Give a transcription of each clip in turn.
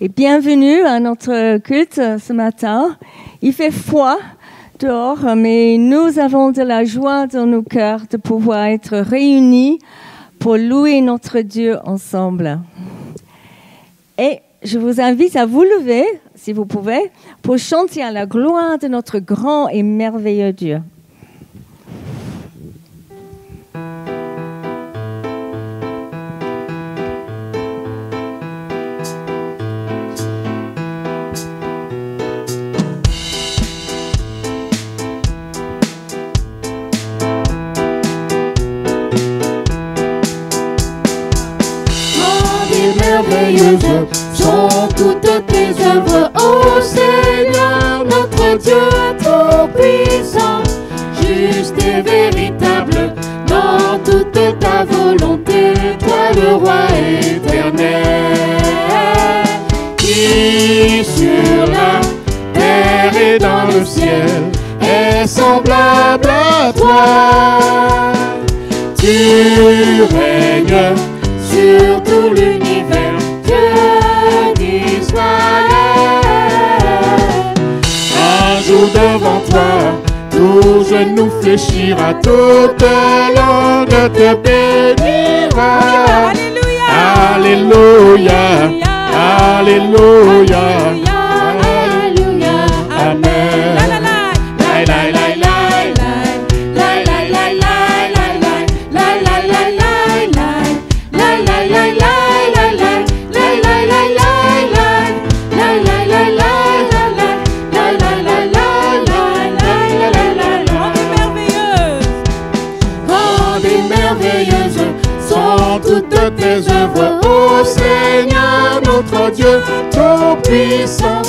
et bienvenue à notre culte ce matin. Il fait froid dehors, mais nous avons de la joie dans nos cœurs de pouvoir être réunis pour louer notre Dieu ensemble. Et je vous invite à vous lever, si vous pouvez, pour chanter à la gloire de notre grand et merveilleux Dieu. Merveilleuses sont toutes tes œuvres, ô Seigneur, notre Dieu tout-puissant, juste et véritable dans toute ta volonté, toi le roi éternel, qui sur la terre et dans le ciel est semblable à toi. Tu règnes sur tout l'univers, Dieu d'Israël. Un jour devant toi, tout genou fléchira, toute langue te bénira. Alléluia, Alléluia, Alléluia, Amen. Toutes tes œuvres, ô Seigneur, notre Dieu tout-puissant,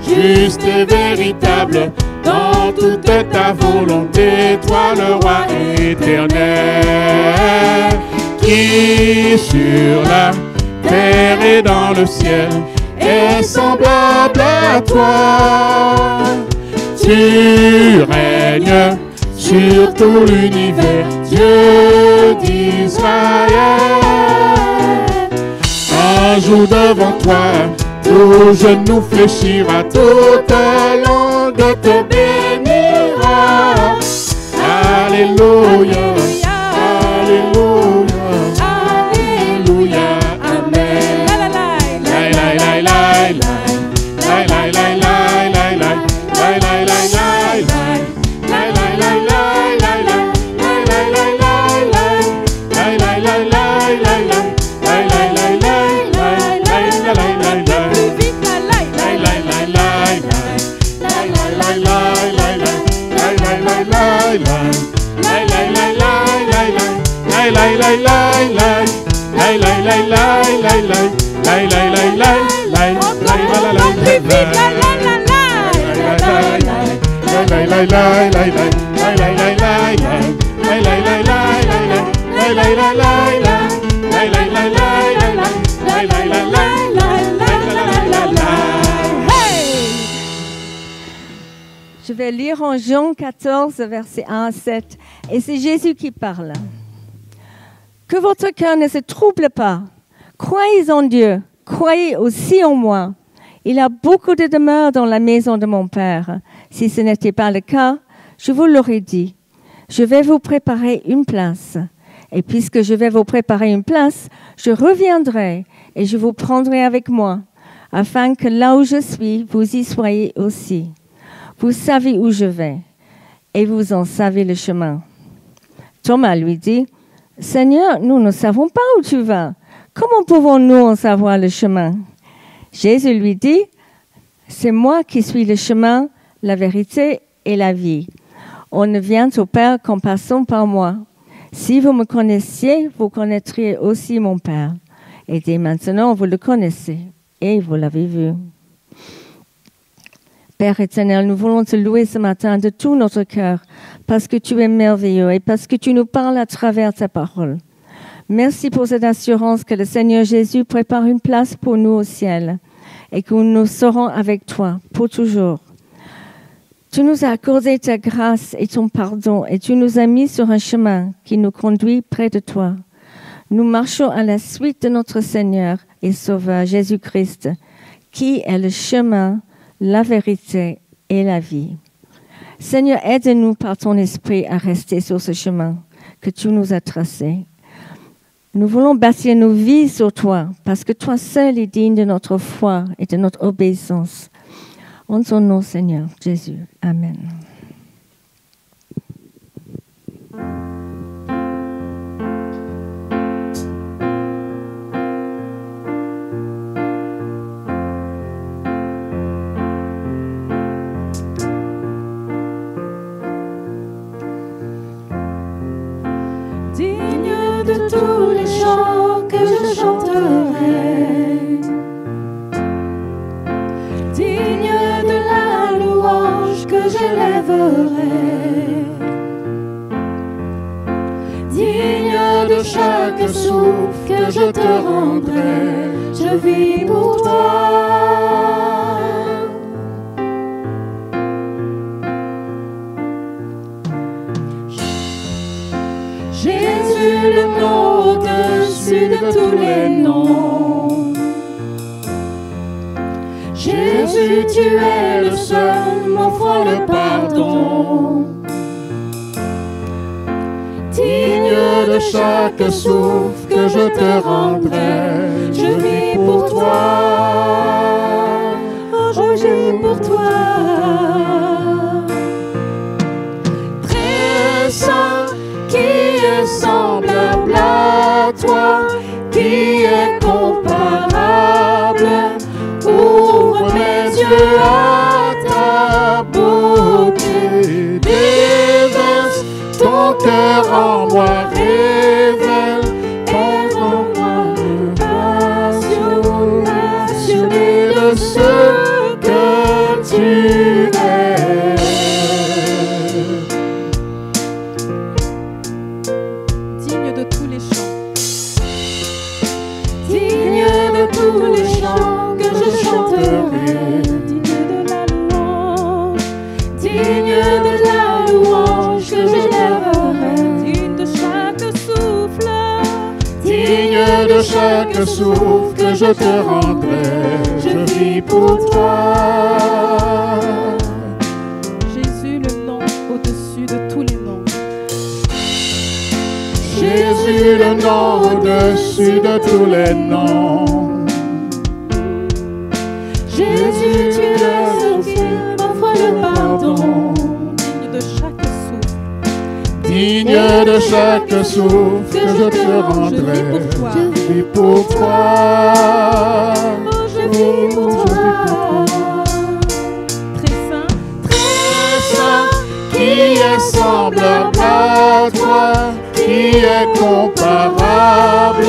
juste et véritable dans toute ta volonté, toi le roi éternel, qui sur la terre et dans le ciel est semblable à toi. Tu règnes sur tout l'univers, Dieu d'Israël. Un jour devant toi, tout genou fléchira, toute langue te bénira. Alléluia, Alléluia, Alléluia, Amen. La la la la la, la la la la la, la la la la. Je vais lire en Jean 14, versets 1 à 7, et c'est Jésus qui parle. Que votre cœur ne se trouble pas. Croyez en Dieu, croyez aussi en moi. Il y a beaucoup de demeures dans la maison de mon Père. Si ce n'était pas le cas, je vous l'aurais dit. Je vais vous préparer une place. Et puisque je vais vous préparer une place, je reviendrai et je vous prendrai avec moi, afin que là où je suis, vous y soyez aussi. Vous savez où je vais, et vous en savez le chemin. Thomas lui dit, « Seigneur, nous ne savons pas où tu vas. Comment pouvons-nous en savoir le chemin ?» Jésus lui dit, « C'est moi qui suis le chemin, la vérité et la vie. On ne vient au Père qu'en passant par moi. Si vous me connaissiez, vous connaîtriez aussi mon Père. Et dès maintenant, vous le connaissez, et vous l'avez vu. » Père éternel, nous voulons te louer ce matin de tout notre cœur parce que tu es merveilleux et parce que tu nous parles à travers ta parole. Merci pour cette assurance que le Seigneur Jésus prépare une place pour nous au ciel et que nous serons avec toi pour toujours. Tu nous as accordé ta grâce et ton pardon et tu nous as mis sur un chemin qui nous conduit près de toi. Nous marchons à la suite de notre Seigneur et Sauveur Jésus-Christ, qui est le chemin, la vérité et la vie. Seigneur, aide-nous par ton esprit à rester sur ce chemin que tu nous as tracé. Nous voulons bâtir nos vies sur toi parce que toi seul es digne de notre foi et de notre obéissance. En ton nom, Seigneur Jésus. Amen. Digne de tous les chants que je chanterai, digne de la louange que j'élèverai, digne de chaque souffle que je te rendrai, je vis pour toi. Jésus, le nom au-dessus de tous les noms. Jésus, tu es le seul m'offrant le pardon. Digne de chaque souffle que je te rendrai, je vis pour toi. Oh, je vis pour toi. Très saint, qui est semblable à toi, qui est comparable. Ouvre mes yeux à ta beauté, déverse ton cœur en moi, révèle en moi le passion, passionné de ce que tu es. Digne de tous les chants, Digne de tous les chants que je chanterai, digne de la louange, digne de la louange que j'élèverai, digne de chaque souffle, digne de chaque souffle que je te rendrai, je vis pour toi. Jésus, le nom au-dessus de tous les noms. Jésus, le nom au-dessus de tous les noms. Jésus, tu es ce qui m'offre le pardon. Digne de chaque souffle, Digne de chaque souffle que je te rendrai, je vis pour toi. oh, Je vis pour toi. très saint, Très saint, qui est semblable à toi, qui est comparable.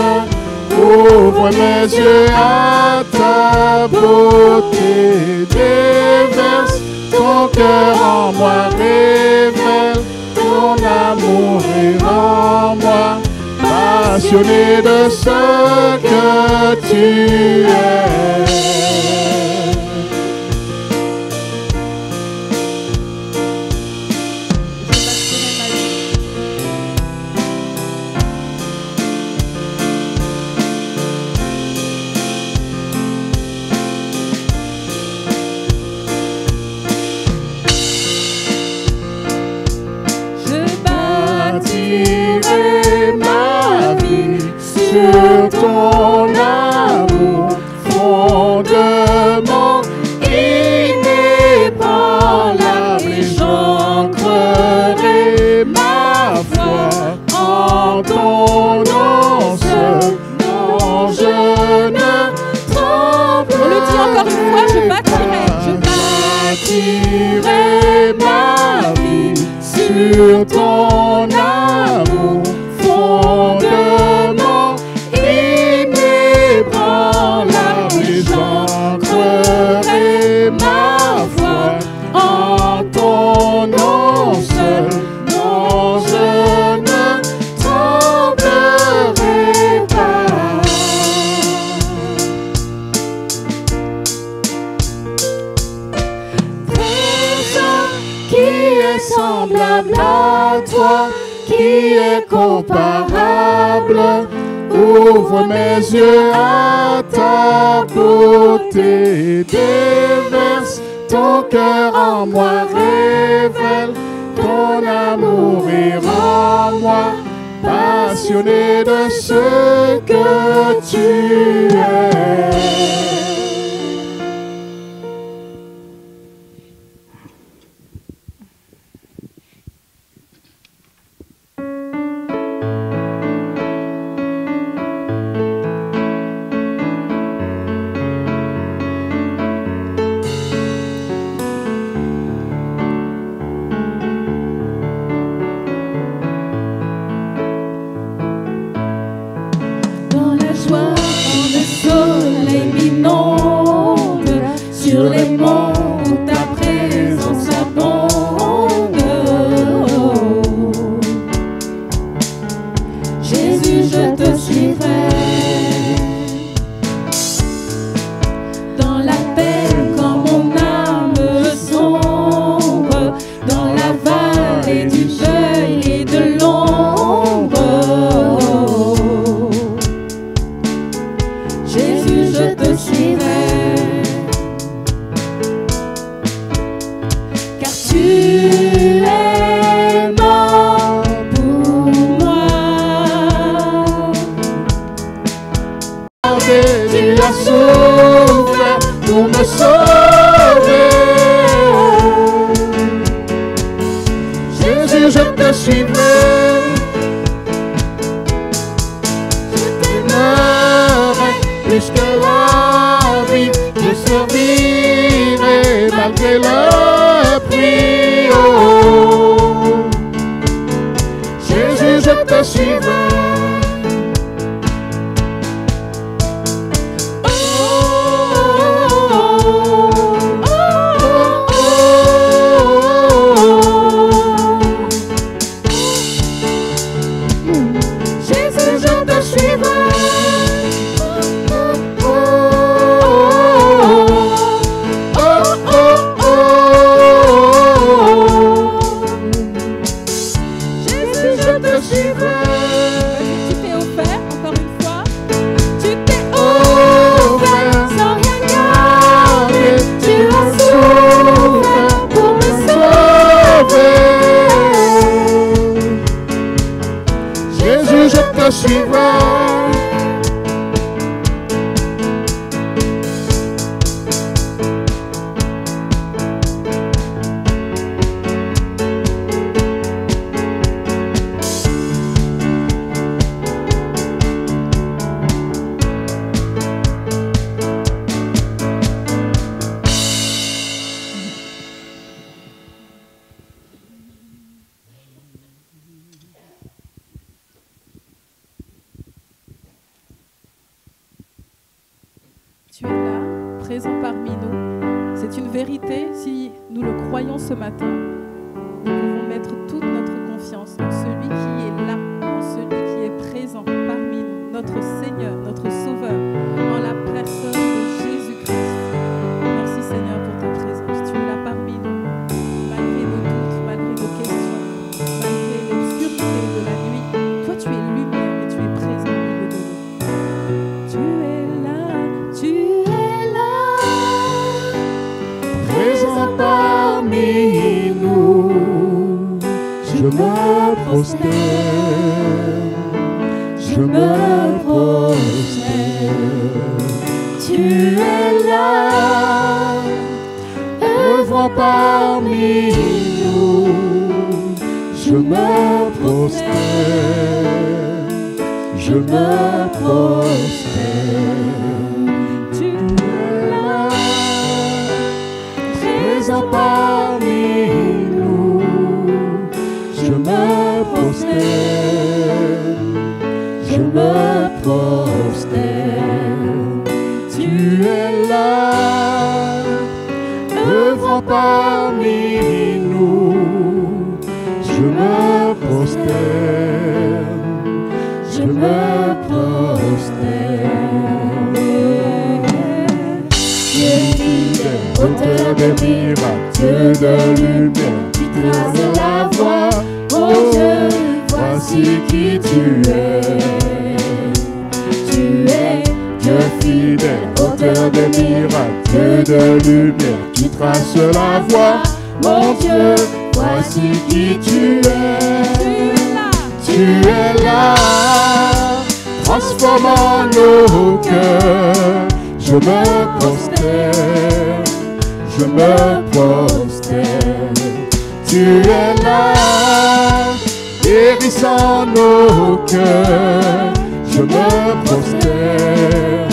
Ouvre mes yeux à ta beauté, déverse ton cœur en moi, révèle ton amour et en moi, passionné de ce que tu es. je bâtirai Bâtirai ma vie sur ton amour, fondement inébranlable, et j'ancrerai ma foi en ton nom seul. Non, je ne tremble. On le dit encore une fois, je bâtirai, bâtirai ma vie sur ton amour, fondement inébranlable, et j'ancrerai ma foi en ton nom seul. Non, je ne tremblerai pas. Très saint, qui est semblable à toi, qui est comparable. Ouvre mes yeux à ta beauté, déverse ton cœur en moi, révèle ton amour et rends-moi passionné de ce que tu es. Sur les monts où ta présence abonde. Jésus, je te suivrai. Dans la peine quand mon âme sombre, dans la vallée du deuil et de l'ombre. Jésus, je te suivrai. Souffert pour me sauver. Jésus, je te suivrai. Je t'aimerai plus que la vie. Je survivrai malgré le prix. Oh. Jésus, je te suivrai. Tu es là, présent parmi nous. C'est une vérité, si nous le croyons ce matin, nous pouvons mettre toute notre confiance en celui qui est là, en celui qui est présent parmi nous, notre Seigneur, notre Sauveur, en la personne de Jésus-Christ. Merci Seigneur pour ta présence. Tu es là parmi nous, malgré nos doutes, malgré nos questions, malgré l'obscurité de la nuit. Toi tu es lumière et tu es présent au milieu de nous. Tu es là, présent parmi nous. Je me prosterne, je me prosterne. Tu es là, œuvrant parmi nous. Je me prosterne, je me prosterne. Tu es là, présent parmi nous. Je me prosterne, je me prosterne. Tu es là, œuvrant parmi nous. Je me prosterne, je me prosterne. Auteur de miracles, Dieu de lumière, tu traces la voie. Oh Dieu, voici qui tu es. Dieu fidèle, auteur des miracles, Dieu de lumière, tu traces la voie. Mon Dieu, voici qui tu es. Tu es là, transformant nos cœurs. Je me prosterne, je me prosterne. Tu es là, guérissant nos cœurs. Je me prosterne,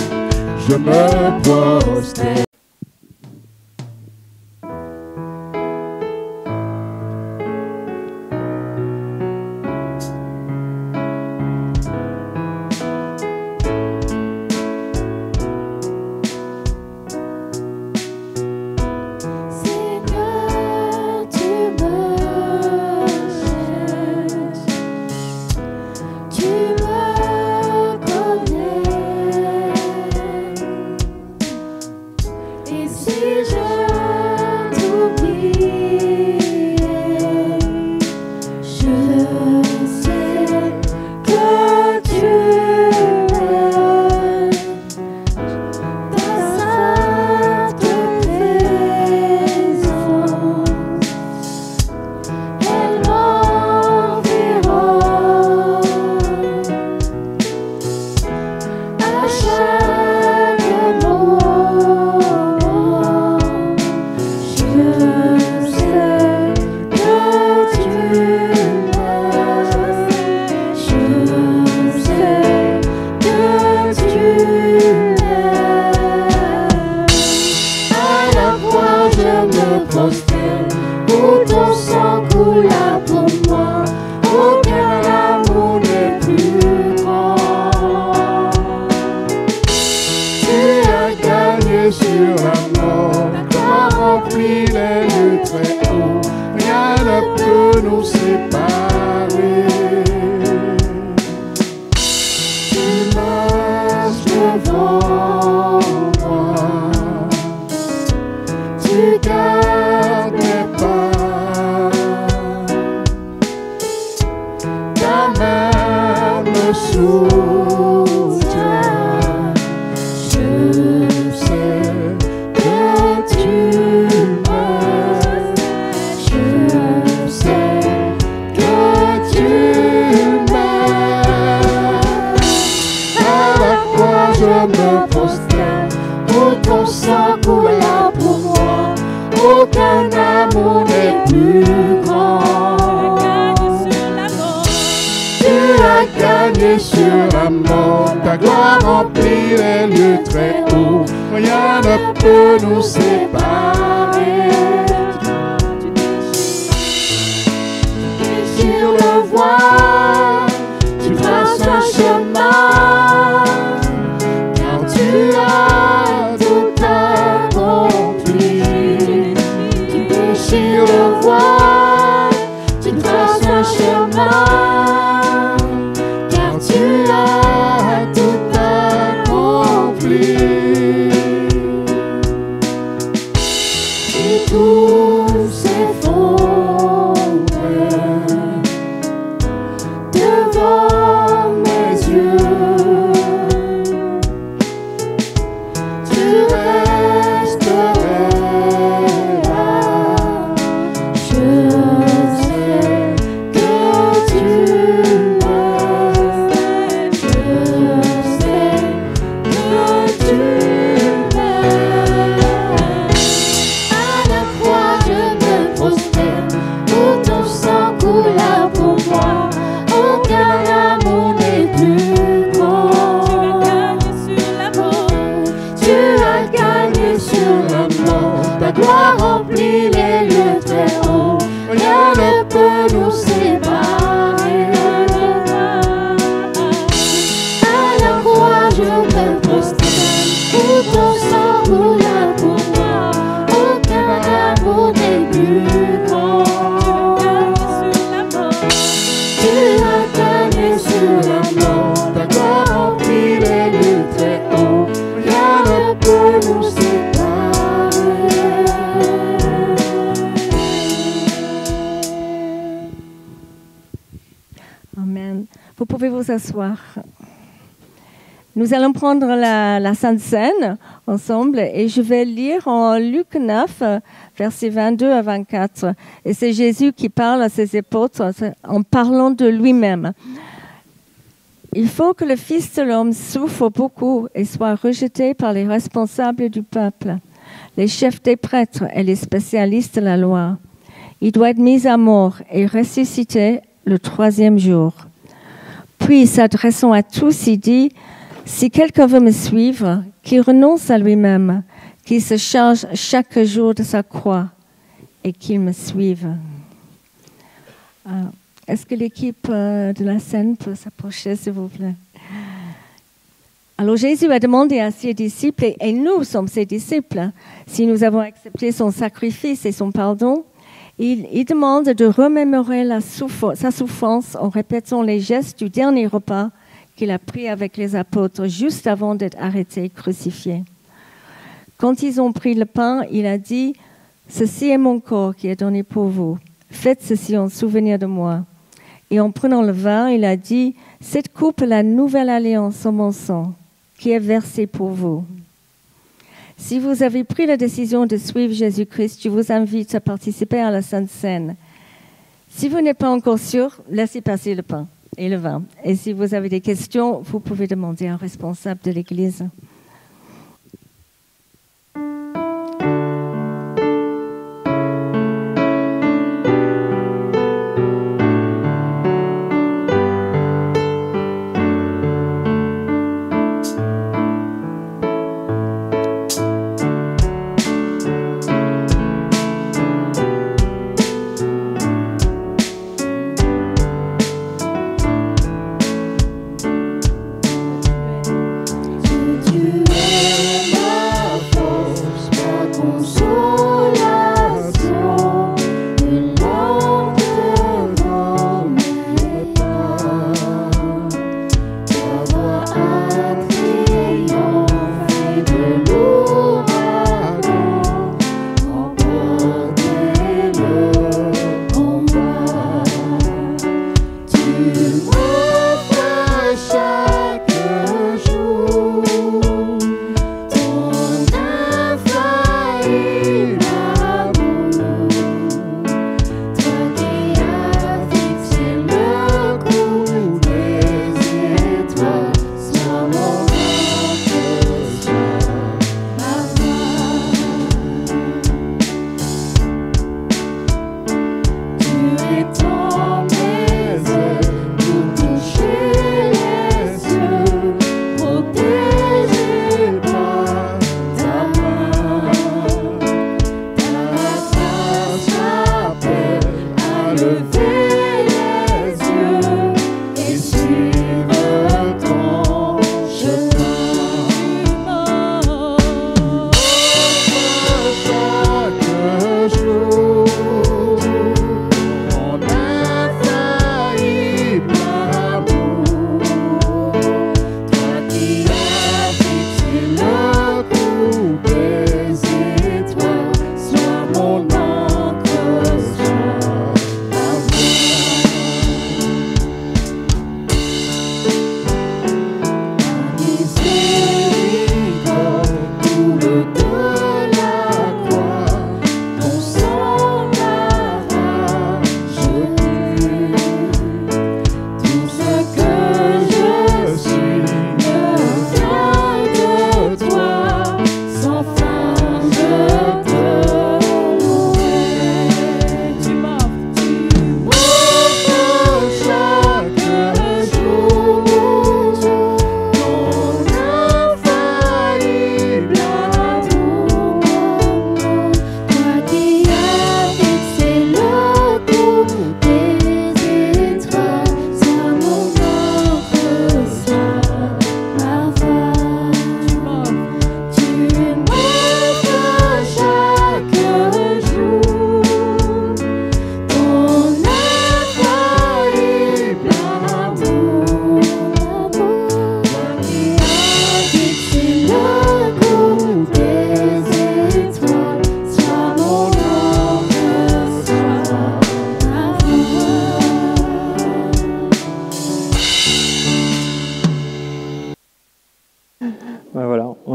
je me prosterne. Vous pouvez vous asseoir. Nous allons prendre la Sainte Seine ensemble et je vais lire en Luc 9, versets 22 à 24. Et c'est Jésus qui parle à ses apôtres en parlant de lui-même. Il faut que le Fils de l'homme souffre beaucoup et soit rejeté par les responsables du peuple, les chefs des prêtres et les spécialistes de la loi. Il doit être mis à mort et ressuscité le 3e jour. Puis, s'adressant à tous, il dit « Si quelqu'un veut me suivre, qu'il renonce à lui-même, qu'il se charge chaque jour de sa croix et qu'il me suive. » Est-ce que l'équipe de la scène peut s'approcher, s'il vous plaît? Alors Jésus a demandé à ses disciples, et nous sommes ses disciples, si nous avons accepté son sacrifice et son pardon, il demande de remémorer sa souffrance en répétant les gestes du dernier repas qu'il a pris avec les apôtres juste avant d'être arrêté et crucifié. Quand ils ont pris le pain, il a dit « Ceci est mon corps qui est donné pour vous. Faites ceci en souvenir de moi. » Et en prenant le vin, il a dit « Cette coupe est la nouvelle alliance en mon sang, qui est versée pour vous. » Si vous avez pris la décision de suivre Jésus-Christ, je vous invite à participer à la Sainte Seine. Si vous n'êtes pas encore sûr, laissez passer le pain et le vin. Et si vous avez des questions, vous pouvez demander à un responsable de l'Église. Tu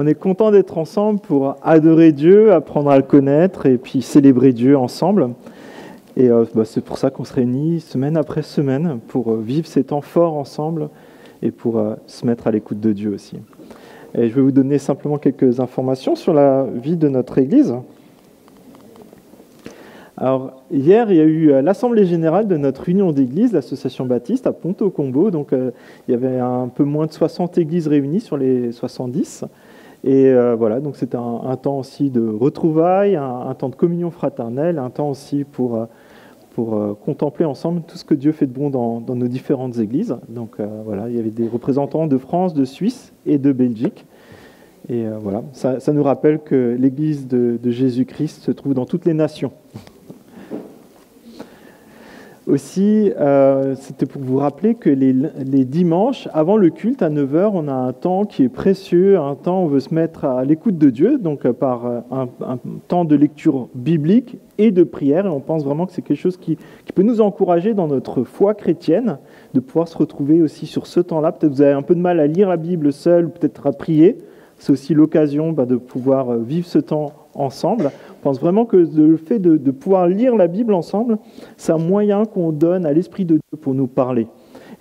on est content d'être ensemble pour adorer Dieu, apprendre à le connaître et puis célébrer Dieu ensemble. Et c'est pour ça qu'on se réunit semaine après semaine pour vivre ces temps forts ensemble et pour se mettre à l'écoute de Dieu aussi. Et je vais vous donner simplement quelques informations sur la vie de notre Église. Alors, hier, il y a eu l'Assemblée générale de notre union d'églises, l'Association Baptiste, à Ponto-Combo. Donc, il y avait un peu moins de 60 églises réunies sur les 70. Et voilà, donc c'était un temps aussi de retrouvailles, un temps de communion fraternelle, un temps aussi pour contempler ensemble tout ce que Dieu fait de bon dans nos différentes églises. Donc voilà, il y avait des représentants de France, de Suisse et de Belgique. Et voilà, ça nous rappelle que l'Église de Jésus-Christ se trouve dans toutes les nations. Aussi, c'était pour vous rappeler que les dimanches, avant le culte, à 9h, on a un temps qui est précieux, un temps où on veut se mettre à l'écoute de Dieu, donc par un temps de lecture biblique et de prière. Et on pense vraiment que c'est quelque chose qui peut nous encourager dans notre foi chrétienne, de pouvoir se retrouver aussi sur ce temps-là. Peut-être que vous avez un peu de mal à lire la Bible seul, ou peut-être à prier. C'est aussi l'occasion de pouvoir vivre ce temps ensemble. Je pense vraiment que le fait de pouvoir lire la Bible ensemble, c'est un moyen qu'on donne à l'Esprit de Dieu pour nous parler.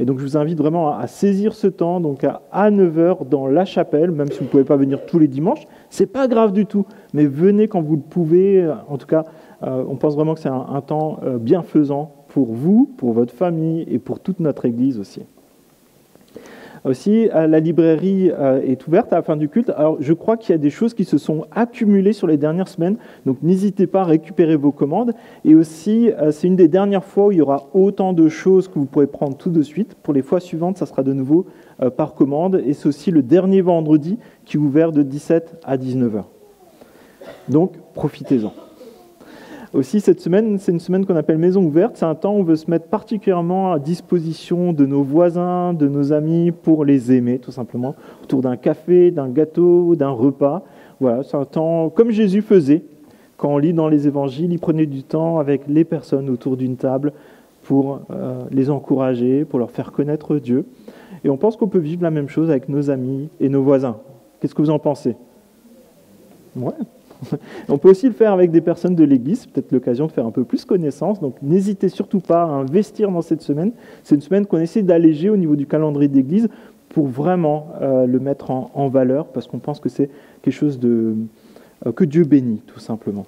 Et donc je vous invite vraiment à saisir ce temps, donc à 9h dans la chapelle, même si vous ne pouvez pas venir tous les dimanches, c'est pas grave du tout, mais venez quand vous le pouvez. En tout cas, on pense vraiment que c'est un temps bienfaisant pour vous, pour votre famille et pour toute notre Église aussi. Aussi, la librairie est ouverte à la fin du culte. Alors, je crois qu'il y a des choses qui se sont accumulées sur les dernières semaines, donc n'hésitez pas à récupérer vos commandes. Et aussi, c'est une des dernières fois où il y aura autant de choses que vous pourrez prendre tout de suite. Pour les fois suivantes, ça sera de nouveau par commande. Et c'est aussi le dernier vendredi qui est ouvert de 17 à 19h. Donc, profitez-en. Aussi, cette semaine, c'est une semaine qu'on appelle Maison ouverte. C'est un temps où on veut se mettre particulièrement à disposition de nos voisins, de nos amis, pour les aimer, tout simplement, autour d'un café, d'un gâteau, d'un repas. Voilà, c'est un temps comme Jésus faisait. Quand on lit dans les évangiles, il prenait du temps avec les personnes autour d'une table pour les encourager, pour leur faire connaître Dieu. Et on pense qu'on peut vivre la même chose avec nos amis et nos voisins. Qu'est-ce que vous en pensez ? Ouais. On peut aussi le faire avec des personnes de l'Église, c'est peut-être l'occasion de faire un peu plus connaissance, donc n'hésitez surtout pas à investir dans cette semaine. C'est une semaine qu'on essaie d'alléger au niveau du calendrier d'Église pour vraiment le mettre en valeur, parce qu'on pense que c'est quelque chose que Dieu bénit, tout simplement.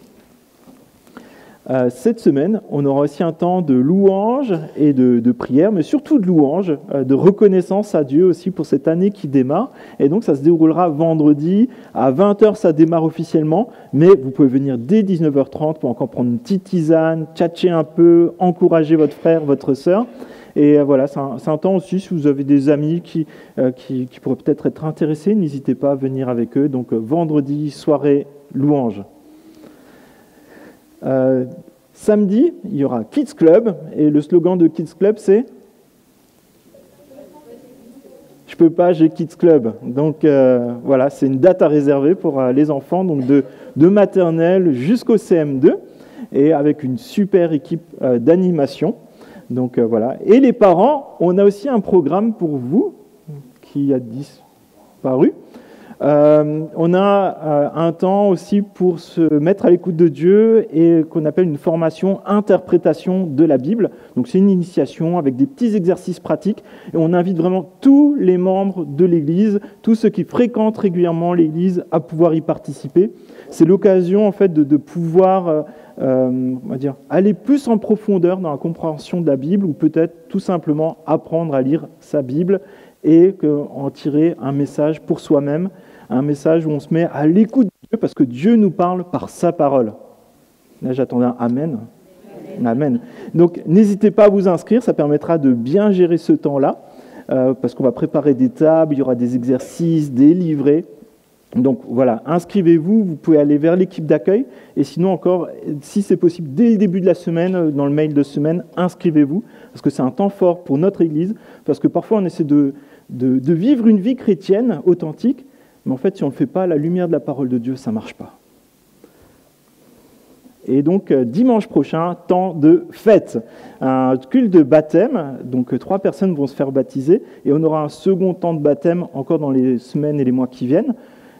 Cette semaine, on aura aussi un temps de louange et de prière, mais surtout de louange, de reconnaissance à Dieu aussi pour cette année qui démarre. Et donc, ça se déroulera vendredi. À 20h, ça démarre officiellement, mais vous pouvez venir dès 19h30 pour encore prendre une petite tisane, tchatcher un peu, encourager votre frère, votre sœur. Et voilà, c'est un temps aussi, si vous avez des amis qui pourraient peut-être être intéressés, n'hésitez pas à venir avec eux. Donc, vendredi, soirée, louange. Samedi, il y aura Kids Club, et le slogan de Kids Club, c'est « Je peux pas, j'ai Kids Club ». Donc voilà, c'est une date à réserver pour les enfants, donc de maternelle jusqu'au CM2, et avec une super équipe d'animation. Donc voilà. Et les parents, on a aussi un programme pour vous, qui a disparu. On a un temps aussi pour se mettre à l'écoute de Dieu et qu'on appelle une formation interprétation de la Bible. Donc c'est une initiation avec des petits exercices pratiques et on invite vraiment tous les membres de l'Église, tous ceux qui fréquentent régulièrement l'Église à pouvoir y participer. C'est l'occasion en fait de pouvoir on va dire, aller plus en profondeur dans la compréhension de la Bible ou peut-être tout simplement apprendre à lire sa Bible et en tirer un message pour soi-même, un message où on se met à l'écoute de Dieu parce que Dieu nous parle par sa parole. Là, j'attendais un Amen. Amen. Donc, n'hésitez pas à vous inscrire, ça permettra de bien gérer ce temps-là, parce qu'on va préparer des tables, il y aura des exercices, des livrets. Donc voilà, inscrivez-vous, vous pouvez aller vers l'équipe d'accueil, et sinon encore, si c'est possible, dès le début de la semaine, dans le mail de semaine, inscrivez-vous, parce que c'est un temps fort pour notre Église, parce que parfois on essaie de vivre une vie chrétienne authentique, mais en fait si on ne le fait pas à la lumière de la parole de Dieu, ça ne marche pas. Et donc dimanche prochain, temps de fête, un culte de baptême, donc 3 personnes vont se faire baptiser, et on aura un second temps de baptême encore dans les semaines et les mois qui viennent.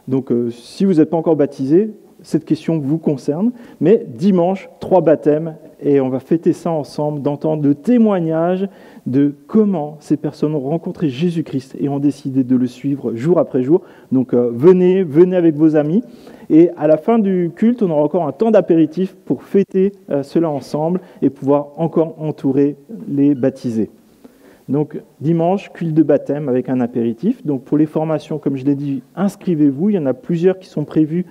Donc, si vous n'êtes pas encore baptisé, cette question vous concerne. Mais dimanche, 3 baptêmes, et on va fêter ça ensemble, d'entendre le témoignage de comment ces personnes ont rencontré Jésus-Christ et ont décidé de le suivre jour après jour. Donc, venez avec vos amis. Et à la fin du culte, on aura encore un temps d'apéritif pour fêter cela ensemble et pouvoir encore entourer les baptisés. Donc, dimanche, culte de baptême avec un apéritif. Donc, pour les formations, comme je l'ai dit, inscrivez-vous. Il y en a plusieurs qui sont prévues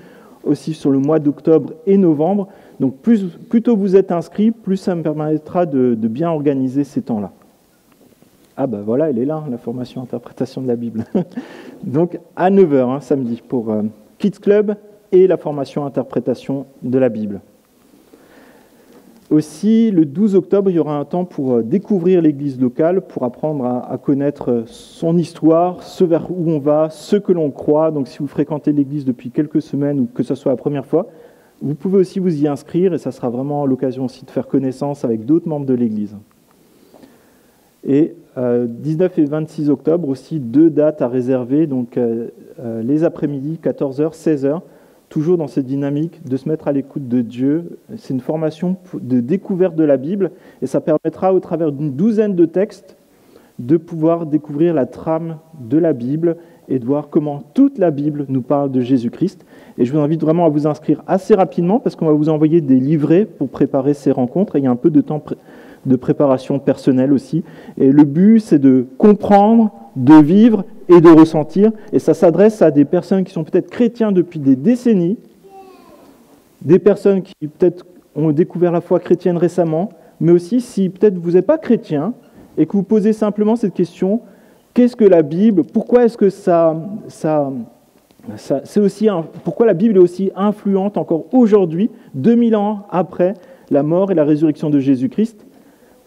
aussi sur le mois d'octobre et novembre. Donc, plus tôt vous êtes inscrits, plus ça me permettra de bien organiser ces temps-là. Ah ben voilà, elle est là, la formation interprétation de la Bible. Donc, à 9h, samedi, pour Kids Club et la formation interprétation de la Bible. Aussi, le 12 octobre, il y aura un temps pour découvrir l'église locale, pour apprendre à connaître son histoire, ce vers où on va, ce que l'on croit. Donc, si vous fréquentez l'église depuis quelques semaines ou que ce soit la première fois, vous pouvez aussi vous y inscrire et ça sera vraiment l'occasion aussi de faire connaissance avec d'autres membres de l'église. Et 19 et 26 octobre, aussi 2 dates à réserver, donc les après-midi, 14h, 16h, toujours dans cette dynamique de se mettre à l'écoute de Dieu. C'est une formation de découverte de la Bible et ça permettra au travers d'une douzaine de textes de pouvoir découvrir la trame de la Bible et de voir comment toute la Bible nous parle de Jésus-Christ. Et je vous invite vraiment à vous inscrire assez rapidement parce qu'on va vous envoyer des livrets pour préparer ces rencontres et il y a un peu de temps de préparation personnelle aussi. Et le but, c'est de comprendre, de vivre et de ressentir. Et ça s'adresse à des personnes qui sont peut-être chrétiens depuis des décennies, des personnes qui peut-être ont découvert la foi chrétienne récemment, mais aussi si peut-être vous n'êtes pas chrétien et que vous posez simplement cette question, qu'est-ce que la Bible? Pourquoi est-ce que pourquoi la Bible est aussi influente encore aujourd'hui, 2000 ans après la mort et la résurrection de Jésus-Christ?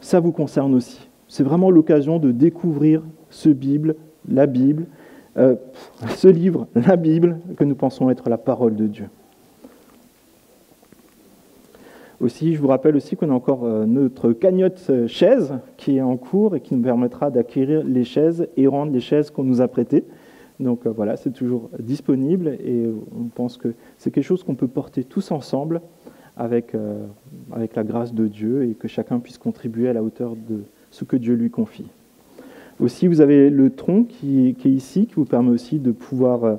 Ça vous concerne aussi. C'est vraiment l'occasion de découvrir ce livre, la Bible, que nous pensons être la parole de Dieu. Aussi, je vous rappelle aussi qu'on a encore notre cagnotte chaise qui est en cours et qui nous permettra d'acquérir les chaises et rendre les chaises qu'on nous a prêtées. Donc voilà, c'est toujours disponible et on pense que c'est quelque chose qu'on peut porter tous ensemble avec la grâce de Dieu et que chacun puisse contribuer à la hauteur de ce que Dieu lui confie. Aussi, vous avez le tronc qui est ici, qui vous permet aussi de pouvoir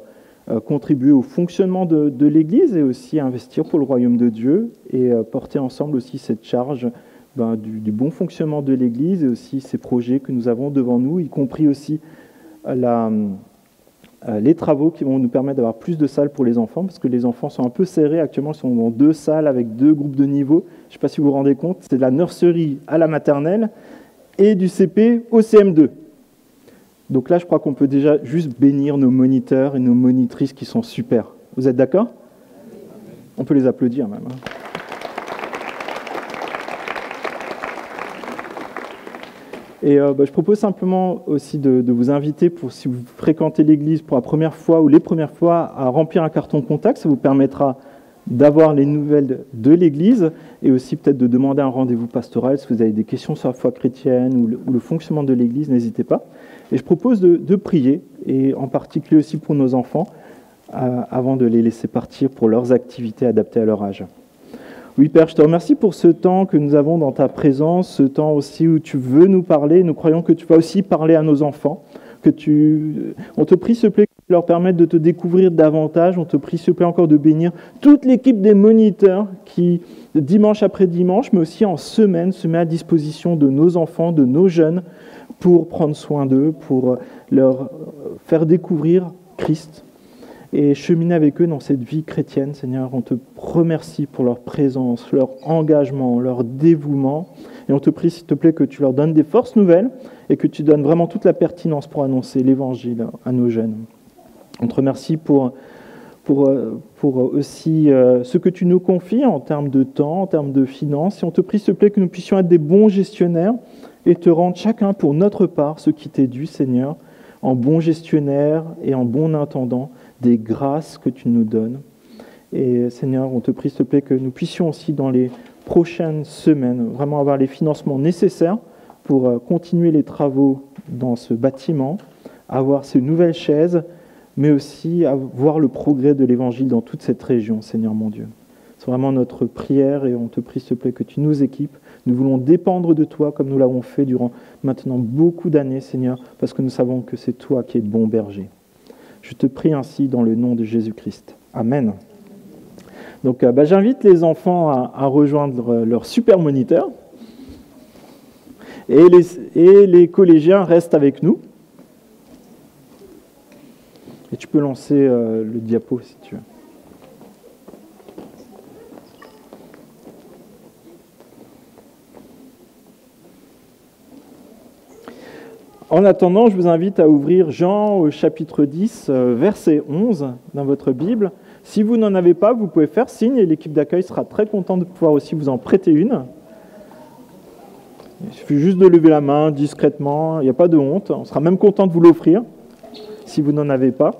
contribuer au fonctionnement de l'Église et aussi investir pour le royaume de Dieu et porter ensemble aussi cette charge du bon fonctionnement de l'Église et aussi ces projets que nous avons devant nous, y compris aussi les travaux qui vont nous permettre d'avoir plus de salles pour les enfants, parce que les enfants sont un peu serrés. Actuellement, ils sont dans 2 salles avec 2 groupes de niveau. Je ne sais pas si vous vous rendez compte, c'est de la nurserie à la maternelle et du CP au CM2. Donc là, je crois qu'on peut déjà juste bénir nos moniteurs et nos monitrices qui sont super. Vous êtes d'accord? On peut les applaudir même. Et je propose simplement aussi de vous inviter, pour si vous fréquentez l'église pour la première fois ou les premières fois, à remplir un carton contact. Ça vous permettra d'avoir les nouvelles de l'église et aussi peut-être de demander un rendez-vous pastoral. Si vous avez des questions sur la foi chrétienne ou le fonctionnement de l'église, n'hésitez pas. Et je propose de prier, et en particulier aussi pour nos enfants, avant de les laisser partir pour leurs activités adaptées à leur âge. Oui, Père, je te remercie pour ce temps que nous avons dans ta présence, ce temps aussi où tu veux nous parler. Nous croyons que tu vas aussi parler à nos enfants. On te prie, s'il te plaît, que tu leur permettes de te découvrir davantage. On te prie, s'il te plaît, encore de bénir toute l'équipe des moniteurs qui, dimanche après dimanche, mais aussi en semaine, se met à disposition de nos enfants, de nos jeunes, pour prendre soin d'eux, pour leur faire découvrir Christ et cheminer avec eux dans cette vie chrétienne. Seigneur, on te remercie pour leur présence, leur engagement, leur dévouement. Et on te prie, s'il te plaît, que tu leur donnes des forces nouvelles et que tu donnes vraiment toute la pertinence pour annoncer l'Évangile à nos jeunes. On te remercie pour aussi ce que tu nous confies en termes de temps, en termes de finances. Et on te prie, s'il te plaît, que nous puissions être des bons gestionnaires et te rendre chacun pour notre part ce qui t'est dû, Seigneur, en bon gestionnaire et en bon intendant des grâces que tu nous donnes. Et Seigneur, on te prie, s'il te plaît, que nous puissions aussi dans les prochaines semaines vraiment avoir les financements nécessaires pour continuer les travaux dans ce bâtiment, avoir ces nouvelles chaises, mais aussi à voir le progrès de l'Évangile dans toute cette région, Seigneur mon Dieu. C'est vraiment notre prière et on te prie, s'il te plaît, que tu nous équipes. Nous voulons dépendre de toi comme nous l'avons fait durant maintenant beaucoup d'années, Seigneur, parce que nous savons que c'est toi qui es le bon berger. Je te prie ainsi dans le nom de Jésus-Christ. Amen. Donc j'invite les enfants à rejoindre leur super moniteur et les collégiens restent avec nous. Et tu peux lancer le diapo si tu veux. En attendant, je vous invite à ouvrir Jean au chapitre 10, verset 11 dans votre Bible. Si vous n'en avez pas, vous pouvez faire signe et l'équipe d'accueil sera très contente de pouvoir aussi vous en prêter une. Il suffit juste de lever la main discrètement, il n'y a pas de honte. On sera même content de vous l'offrir si vous n'en avez pas.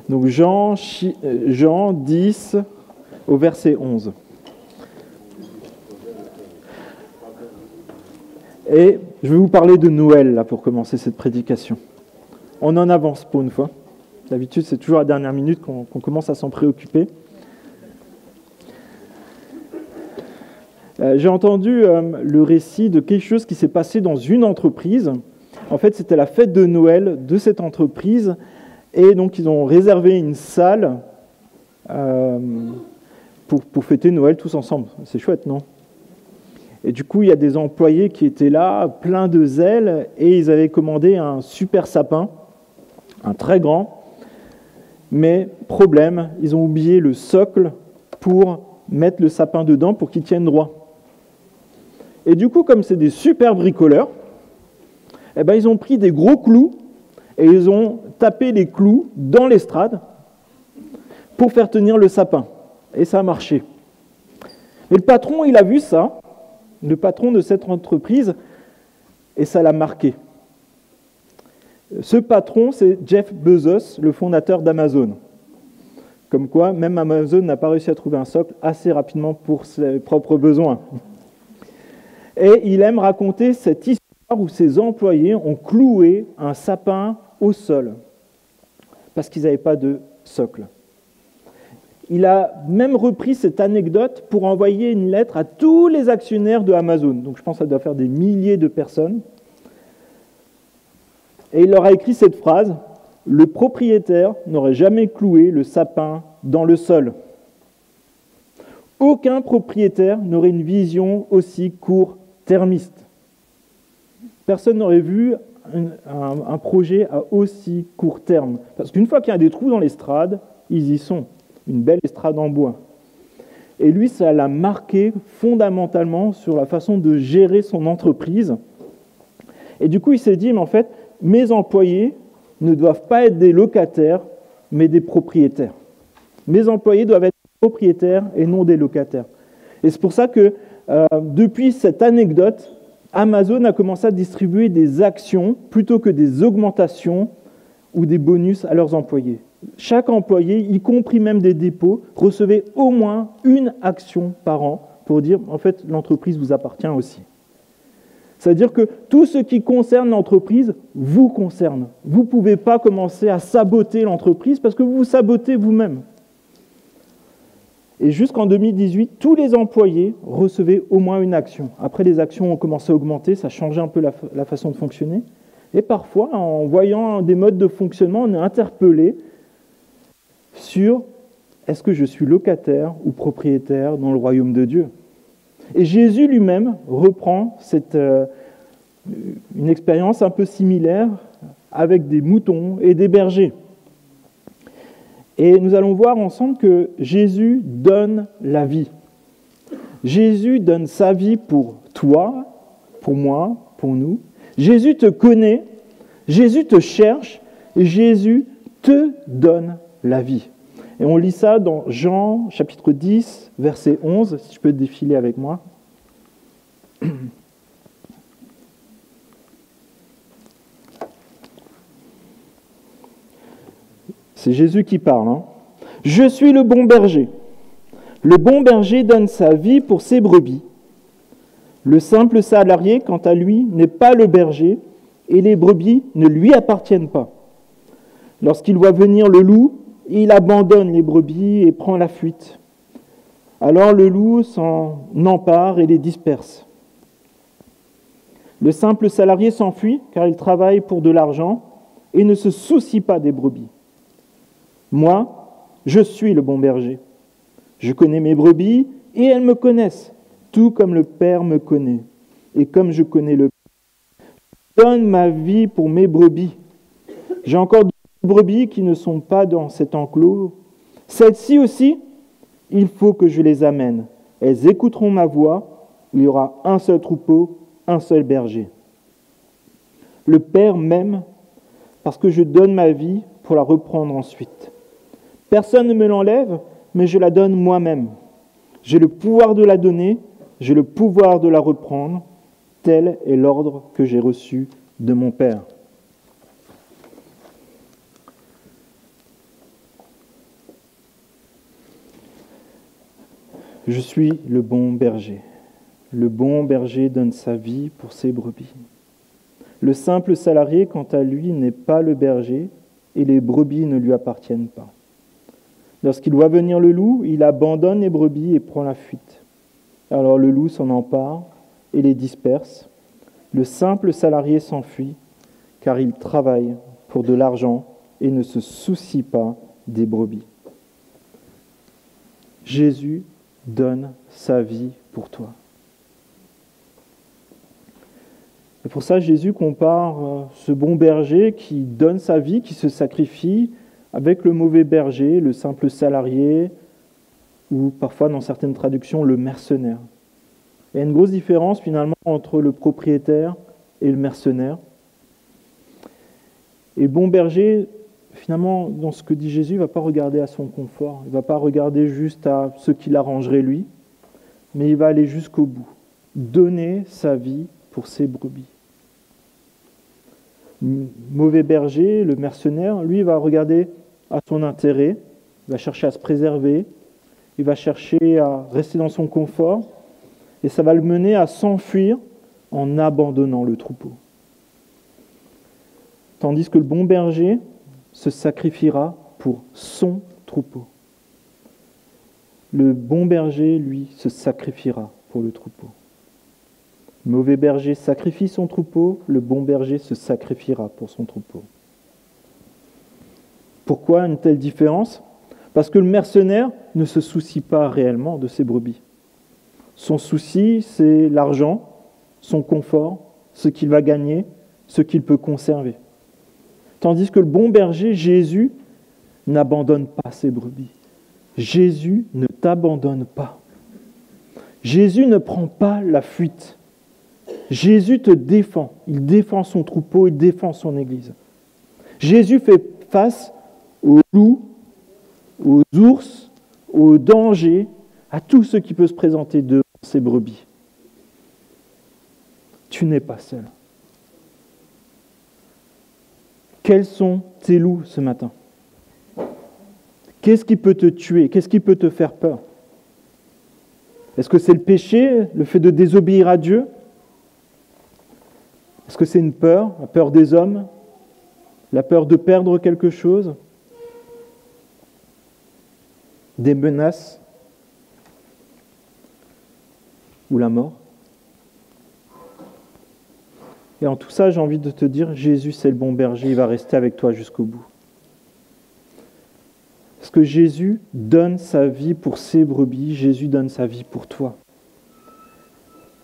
Donc Jean 10 au verset 11. Et je vais vous parler de Noël là pour commencer cette prédication. On en avance pour une fois. D'habitude, c'est toujours à la dernière minute qu'on commence à s'en préoccuper. J'ai entendu le récit de quelque chose qui s'est passé dans une entreprise. En fait, c'était la fête de Noël de cette entreprise. Et donc, ils ont réservé une salle pour fêter Noël tous ensemble. C'est chouette, non ? Et du coup, il y a des employés qui étaient là, pleins de zèle, et ils avaient commandé un super sapin, un très grand. Mais problème, ils ont oublié le socle pour mettre le sapin dedans pour qu'il tienne droit. Et du coup, comme c'est des super bricoleurs, ils ont pris des gros clous et ils ont tapé les clous dans l'estrade pour faire tenir le sapin. Et ça a marché. Mais le patron, il a vu ça, le patron de cette entreprise, et ça l'a marqué. Ce patron, c'est Jeff Bezos, le fondateur d'Amazon. Comme quoi, même Amazon n'a pas réussi à trouver un socle assez rapidement pour ses propres besoins. Et il aime raconter cette histoire où ses employés ont cloué un sapin au sol parce qu'ils n'avaient pas de socle. Il a même repris cette anecdote pour envoyer une lettre à tous les actionnaires de Amazon. Donc je pense que ça doit faire des milliers de personnes. Et il leur a écrit cette phrase : « Le propriétaire n'aurait jamais cloué le sapin dans le sol. Aucun propriétaire n'aurait une vision aussi court-termiste. Personne n'aurait vu un projet à aussi court terme. Parce qu'une fois qu'il y a des trous dans l'estrade, ils y sont. Une belle estrade en bois. Et lui, ça l'a marqué fondamentalement sur la façon de gérer son entreprise. Et du coup, il s'est dit, mais en fait, mes employés ne doivent pas être des locataires, mais des propriétaires. Mes employés doivent être des propriétaires et non des locataires. Et c'est pour ça que, depuis cette anecdote, Amazon a commencé à distribuer des actions plutôt que des augmentations ou des bonus à leurs employés. Chaque employé, y compris même des dépôts, recevait au moins une action par an pour dire, en fait, l'entreprise vous appartient aussi. C'est-à-dire que tout ce qui concerne l'entreprise vous concerne. Vous ne pouvez pas commencer à saboter l'entreprise parce que vous vous sabotez vous-même. Et jusqu'en 2018, tous les employés recevaient au moins une action. Après, les actions ont commencé à augmenter, ça changeait un peu la façon de fonctionner. Et parfois, en voyant des modes de fonctionnement, on est interpellé sur est-ce que je suis locataire ou propriétaire dans le royaume de Dieu. Et Jésus lui-même reprend une expérience un peu similaire avec des moutons et des bergers. Et nous allons voir ensemble que Jésus donne la vie. Jésus donne sa vie pour toi, pour moi, pour nous. Jésus te connaît, Jésus te cherche, et Jésus te donne la vie. Et on lit ça dans Jean, chapitre 10, verset 11, si tu peux défiler avec moi. C'est Jésus qui parle. Je suis le bon berger. Le bon berger donne sa vie pour ses brebis. Le simple salarié, quant à lui, n'est pas le berger et les brebis ne lui appartiennent pas. Lorsqu'il voit venir le loup, il abandonne les brebis et prend la fuite. Alors le loup s'en empare et les disperse. Le simple salarié s'enfuit car il travaille pour de l'argent et ne se soucie pas des brebis. Moi, je suis le bon berger. Je connais mes brebis et elles me connaissent, tout comme le Père me connaît et comme je connais le Père. Je donne ma vie pour mes brebis. J'ai encore d'autres brebis qui ne sont pas dans cet enclos. Celles-ci aussi, il faut que je les amène. Elles écouteront ma voix. Il y aura un seul troupeau, un seul berger. Le Père m'aime parce que je donne ma vie pour la reprendre ensuite. Personne ne me l'enlève, mais je la donne moi-même. J'ai le pouvoir de la donner, j'ai le pouvoir de la reprendre. Tel est l'ordre que j'ai reçu de mon Père. Je suis le bon berger. Le bon berger donne sa vie pour ses brebis. Le simple salarié, quant à lui, n'est pas le berger et les brebis ne lui appartiennent pas. Lorsqu'il voit venir le loup, il abandonne les brebis et prend la fuite. Alors le loup s'en empare et les disperse. Le simple salarié s'enfuit car il travaille pour de l'argent et ne se soucie pas des brebis. Jésus donne sa vie pour toi. Et pour ça, Jésus compare ce bon berger qui donne sa vie, qui se sacrifie, avec le mauvais berger, le simple salarié, ou parfois dans certaines traductions, le mercenaire. Il y a une grosse différence finalement entre le propriétaire et le mercenaire. Et le bon berger, finalement, dans ce que dit Jésus, il ne va pas regarder à son confort, il ne va pas regarder juste à ce qui l'arrangerait lui, mais il va aller jusqu'au bout, donner sa vie pour ses brebis. Le mauvais berger, le mercenaire, lui, va regarder à son intérêt, il va chercher à se préserver, il va chercher à rester dans son confort, et ça va le mener à s'enfuir en abandonnant le troupeau. Tandis que le bon berger se sacrifiera pour son troupeau. Le bon berger, lui, se sacrifiera pour le troupeau. Le mauvais berger sacrifie son troupeau, le bon berger se sacrifiera pour son troupeau. Pourquoi une telle différence ? Parce que le mercenaire ne se soucie pas réellement de ses brebis. Son souci, c'est l'argent, son confort, ce qu'il va gagner, ce qu'il peut conserver. Tandis que le bon berger, Jésus, n'abandonne pas ses brebis. Jésus ne t'abandonne pas. Jésus ne prend pas la fuite. Jésus te défend. Il défend son troupeau, il défend son Église. Jésus fait face aux loups, aux ours, aux dangers, à tout ce qui peut se présenter devant ses brebis. Tu n'es pas seul. Quels sont tes loups ce matin ? Qu'est-ce qui peut te tuer ? Qu'est-ce qui peut te faire peur ? Est-ce que c'est le péché, le fait de désobéir à Dieu ? Est-ce que c'est une peur, la peur des hommes, la peur de perdre quelque chose, des menaces ou la mort ? Et en tout ça, j'ai envie de te dire, Jésus, c'est le bon berger, il va rester avec toi jusqu'au bout. Parce que Jésus donne sa vie pour ses brebis, Jésus donne sa vie pour toi.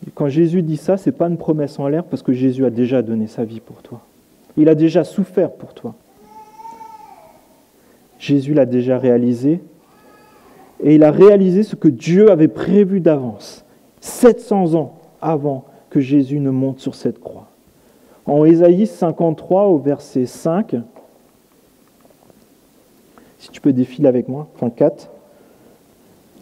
Et quand Jésus dit ça, ce n'est pas une promesse en l'air, parce que Jésus a déjà donné sa vie pour toi. Il a déjà souffert pour toi. Jésus l'a déjà réalisé, et il a réalisé ce que Dieu avait prévu d'avance, 700 ans avant que Jésus ne monte sur cette croix. En Ésaïe 53, au verset 5, si tu peux défiler avec moi, enfin 4,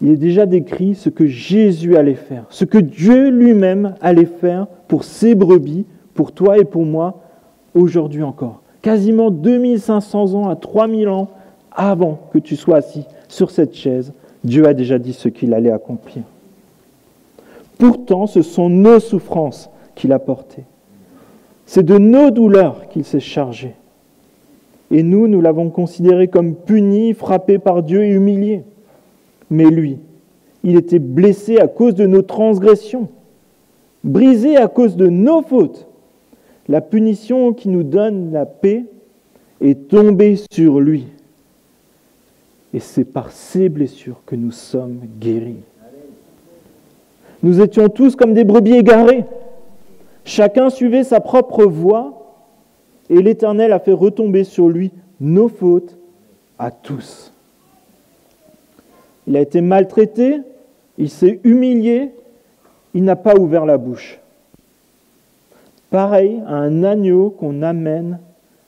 il est déjà décrit ce que Jésus allait faire, ce que Dieu lui-même allait faire pour ses brebis, pour toi et pour moi, aujourd'hui encore. Quasiment 2500 ans à 3000 ans avant que tu sois assis sur cette chaise, Dieu a déjà dit ce qu'il allait accomplir. Pourtant, ce sont nos souffrances qu'il a portées. C'est de nos douleurs qu'il s'est chargé. Et nous l'avons considéré comme puni, frappé par Dieu et humilié. Mais lui, il était blessé à cause de nos transgressions, brisé à cause de nos fautes. La punition qui nous donne la paix est tombée sur lui. Et c'est par ces blessures que nous sommes guéris. Nous étions tous comme des brebis égarées. Chacun suivait sa propre voie et l'Éternel a fait retomber sur lui nos fautes à tous. Il a été maltraité, il s'est humilié, il n'a pas ouvert la bouche. Pareil à un agneau qu'on amène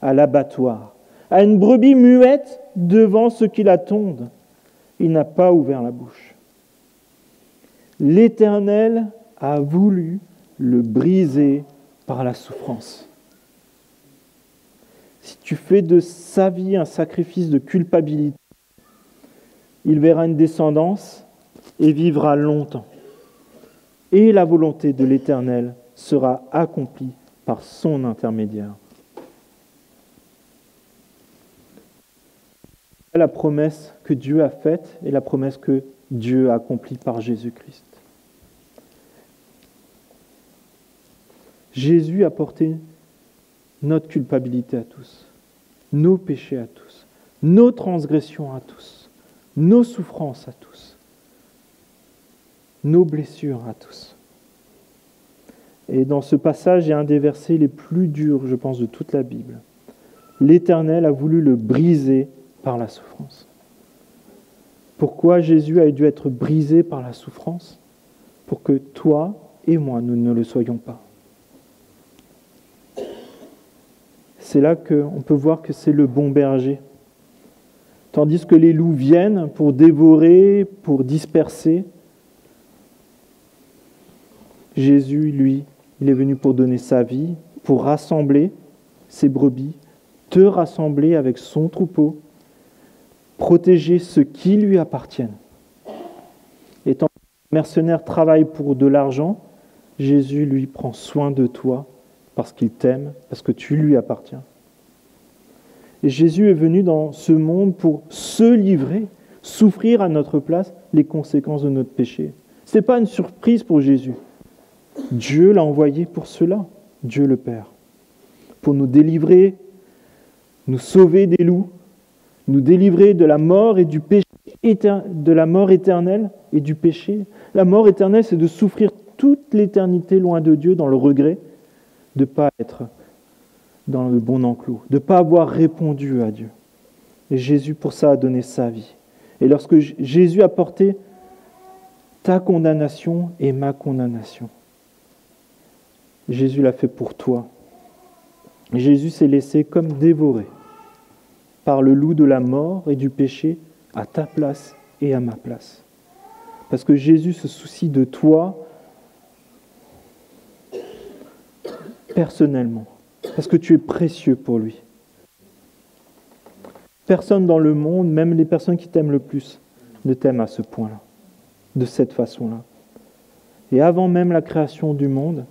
à l'abattoir, à une brebis muette devant ceux qui la tondent. Il n'a pas ouvert la bouche. L'Éternel a voulu le briser par la souffrance. Si tu fais de sa vie un sacrifice de culpabilité, il verra une descendance et vivra longtemps. Et la volonté de l'Éternel sera accomplie par son intermédiaire. La promesse que Dieu a faite et la promesse que Dieu a accomplie par Jésus-Christ. Jésus a porté notre culpabilité à tous, nos péchés à tous, nos transgressions à tous, nos souffrances à tous, nos blessures à tous. Et dans ce passage, il y a un des versets les plus durs, je pense, de toute la Bible. L'Éternel a voulu le briser par la souffrance. Pourquoi Jésus a dû être brisé par la souffrance? Pour que toi et moi, nous ne le soyons pas. C'est là qu'on peut voir que c'est le bon berger. Tandis que les loups viennent pour dévorer, pour disperser, Jésus, lui, il est venu pour donner sa vie, pour rassembler ses brebis, te rassembler avec son troupeau, protéger ceux qui lui appartiennent. Et tant que le mercenaire travaille pour de l'argent, Jésus, lui, prend soin de toi parce qu'il t'aime, parce que tu lui appartiens. Et Jésus est venu dans ce monde pour se livrer, souffrir à notre place les conséquences de notre péché. Ce n'est pas une surprise pour Jésus. Dieu l'a envoyé pour cela, Dieu le Père, pour nous délivrer, nous sauver des loups, nous délivrer de la mort et du péché, de la mort éternelle et du péché. La mort éternelle, c'est de souffrir toute l'éternité loin de Dieu dans le regret de ne pas être dans le bon enclos, de ne pas avoir répondu à Dieu. Et Jésus, pour ça, a donné sa vie. Et lorsque Jésus a porté ta condamnation et ma condamnation, Jésus l'a fait pour toi. Jésus s'est laissé comme dévoré par le loup de la mort et du péché à ta place et à ma place. Parce que Jésus se soucie de toi personnellement. Parce que tu es précieux pour lui. Personne dans le monde, même les personnes qui t'aiment le plus, ne t'aiment à ce point-là, de cette façon-là. Et avant même la création du monde,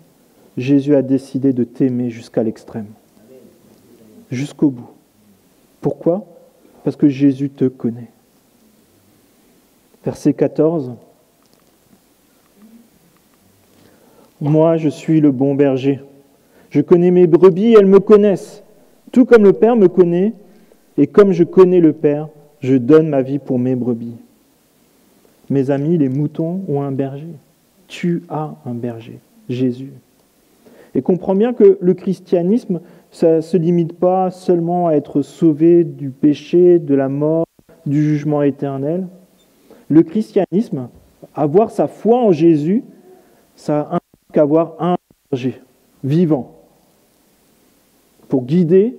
Jésus a décidé de t'aimer jusqu'à l'extrême, jusqu'au bout. Pourquoi? Parce que Jésus te connaît. Verset 14. Moi, je suis le bon berger. Je connais mes brebis, elles me connaissent. Tout comme le Père me connaît, et comme je connais le Père, je donne ma vie pour mes brebis. Mes amis, les moutons ont un berger. Tu as un berger, Jésus. Et comprends bien que le christianisme, ça ne se limite pas seulement à être sauvé du péché, de la mort, du jugement éternel. Le christianisme, avoir sa foi en Jésus, ça implique avoir un berger vivant pour guider,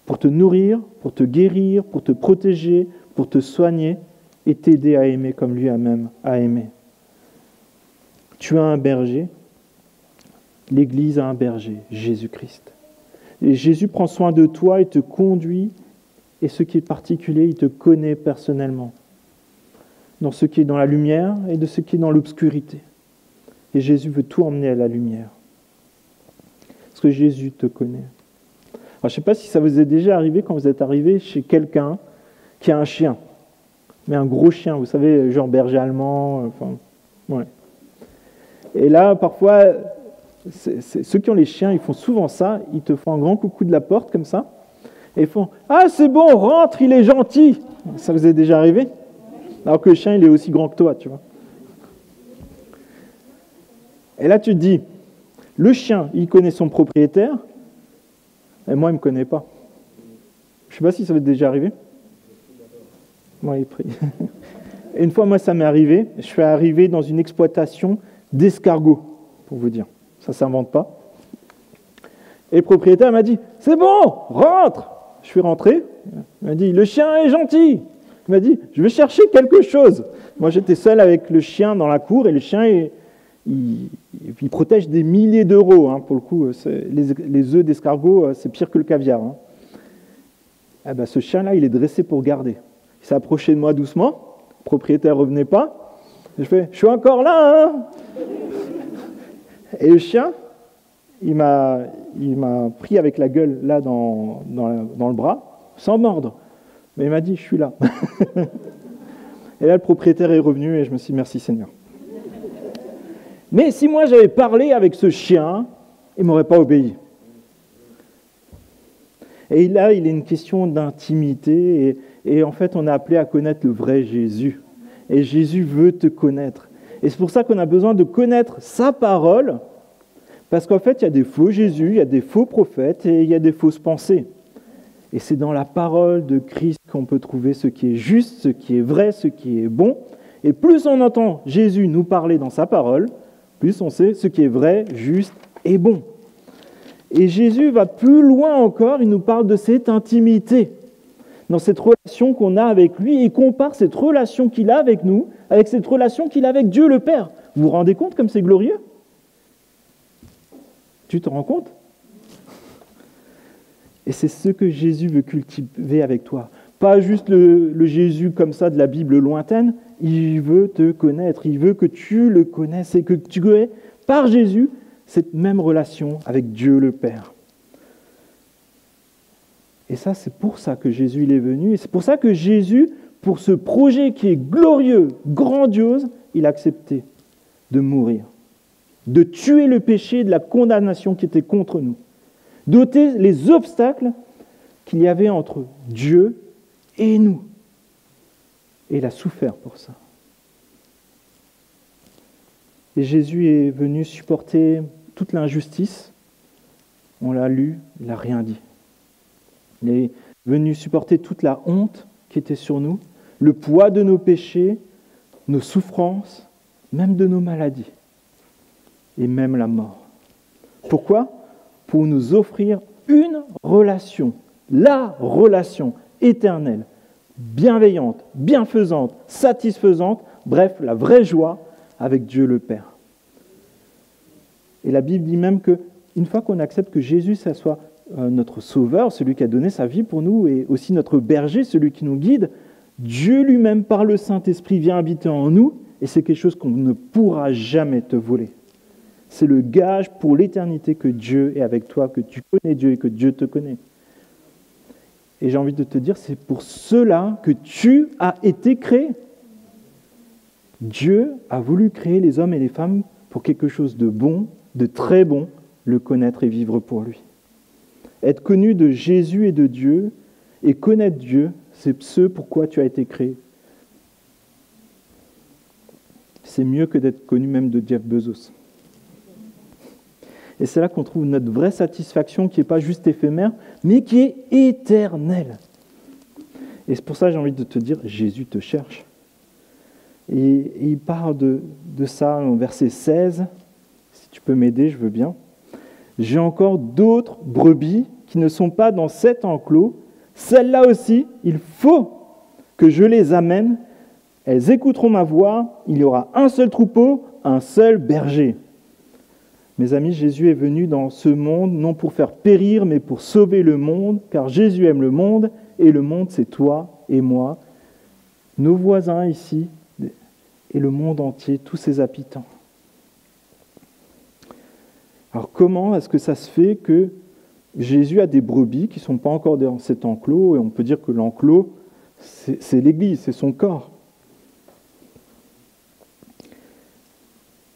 pour te nourrir, pour te guérir, pour te protéger, pour te soigner et t'aider à aimer comme lui même a aimé. Tu as un berger, l'Église a un berger, Jésus-Christ. Et Jésus prend soin de toi et te conduit, et ce qui est particulier, il te connaît personnellement, dans ce qui est dans la lumière et de ce qui est dans l'obscurité. Et Jésus veut tout emmener à la lumière. Parce que Jésus te connaît. Alors, je ne sais pas si ça vous est déjà arrivé quand vous êtes arrivé chez quelqu'un qui a un chien. Mais un gros chien, vous savez, genre berger allemand. Ouais. Et là, parfois, ceux qui ont les chiens, ils font souvent ça. Ils te font un grand coucou de la porte, comme ça. Et ils font « Ah, c'est bon, rentre, il est gentil !» Ça vous est déjà arrivé? Alors que le chien, il est aussi grand que toi, tu vois. Et là, tu te dis, le chien, il connaît son propriétaire, et moi, il ne me connaît pas. Je ne sais pas si ça vous est déjà arrivé. Moi, il prie. Et une fois, moi, ça m'est arrivé. Je suis arrivé dans une exploitation d'escargots, pour vous dire. Ça ne s'invente pas. Et le propriétaire m'a dit, « C'est bon, rentre !» Je suis rentré. Il m'a dit, « Le chien est gentil !» Il m'a dit, « Je vais chercher quelque chose. » Moi, j'étais seul avec le chien dans la cour, et le chien, il protège des milliers d'euros. Hein, pour le coup, les œufs d'escargot, c'est pire que le caviar. Hein. Eh ben, ce chien-là, il est dressé pour garder. Il s'est approché de moi doucement. Le propriétaire ne revenait pas. Je fais, « Je suis encore là, hein !» Et le chien, il m'a pris avec la gueule là dans le bras, sans mordre. Mais il m'a dit, « Je suis là. » Et là, le propriétaire est revenu et je me suis dit, « Merci Seigneur. » Mais si moi j'avais parlé avec ce chien, il ne m'aurait pas obéi. Et là, il est une question d'intimité. Et en fait, on est appelé à connaître le vrai Jésus. Et Jésus veut te connaître. Et c'est pour ça qu'on a besoin de connaître sa parole, parce qu'en fait, il y a des faux Jésus, il y a des faux prophètes et il y a des fausses pensées. Et c'est dans la parole de Christ qu'on peut trouver ce qui est juste, ce qui est vrai, ce qui est bon. Et plus on entend Jésus nous parler dans sa parole, plus on sait ce qui est vrai, juste et bon. Et Jésus va plus loin encore, il nous parle de cette intimité, dans cette relation qu'on a avec lui, et compare cette relation qu'il a avec nous avec cette relation qu'il a avec Dieu le Père. Vous vous rendez compte comme c'est glorieux? Tu te rends compte? Et c'est ce que Jésus veut cultiver avec toi. Pas juste le Jésus comme ça de la Bible lointaine, il veut te connaître, il veut que tu le connaisses et que tu aies, par Jésus, cette même relation avec Dieu le Père. Et ça, c'est pour ça que Jésus il est venu, et c'est pour ça que Jésus, pour ce projet qui est glorieux, grandiose, il a accepté de mourir, de tuer le péché de la condamnation qui était contre nous, d'ôter les obstacles qu'il y avait entre Dieu et nous. Et il a souffert pour ça. Et Jésus est venu supporter toute l'injustice. On l'a lu, il n'a rien dit. Il est venu supporter toute la honte qui était sur nous, le poids de nos péchés, nos souffrances, même de nos maladies, et même la mort. Pourquoi ? Pour nous offrir une relation, la relation éternelle, bienveillante, bienfaisante, satisfaisante, bref, la vraie joie avec Dieu le Père. Et la Bible dit même qu'une fois qu'on accepte que Jésus, ça soit notre sauveur, celui qui a donné sa vie pour nous, et aussi notre berger, celui qui nous guide, Dieu lui-même, par le Saint-Esprit, vient habiter en nous, et c'est quelque chose qu'on ne pourra jamais te voler. C'est le gage pour l'éternité que Dieu est avec toi, que tu connais Dieu et que Dieu te connaît. Et j'ai envie de te dire, c'est pour cela que tu as été créé. Dieu a voulu créer les hommes et les femmes pour quelque chose de bon, de très bon, le connaître et vivre pour lui. Être connu de Jésus et de Dieu, et connaître Dieu, c'est ce pourquoi tu as été créé. C'est mieux que d'être connu même de Jeff Bezos. Et c'est là qu'on trouve notre vraie satisfaction qui n'est pas juste éphémère, mais qui est éternelle. Et c'est pour ça que j'ai envie de te dire, Jésus te cherche. Et il parle de ça en verset 16. Si tu peux m'aider, je veux bien. J'ai encore d'autres brebis qui ne sont pas dans cet enclos. Celles-là aussi, il faut que je les amène. Elles écouteront ma voix. Il y aura un seul troupeau, un seul berger. Mes amis, Jésus est venu dans ce monde, non pour faire périr, mais pour sauver le monde, car Jésus aime le monde, et le monde, c'est toi et moi, nos voisins ici, et le monde entier, tous ses habitants. Alors comment est-ce que ça se fait que Jésus a des brebis qui ne sont pas encore dans cet enclos, et on peut dire que l'enclos, c'est l'Église, c'est son corps.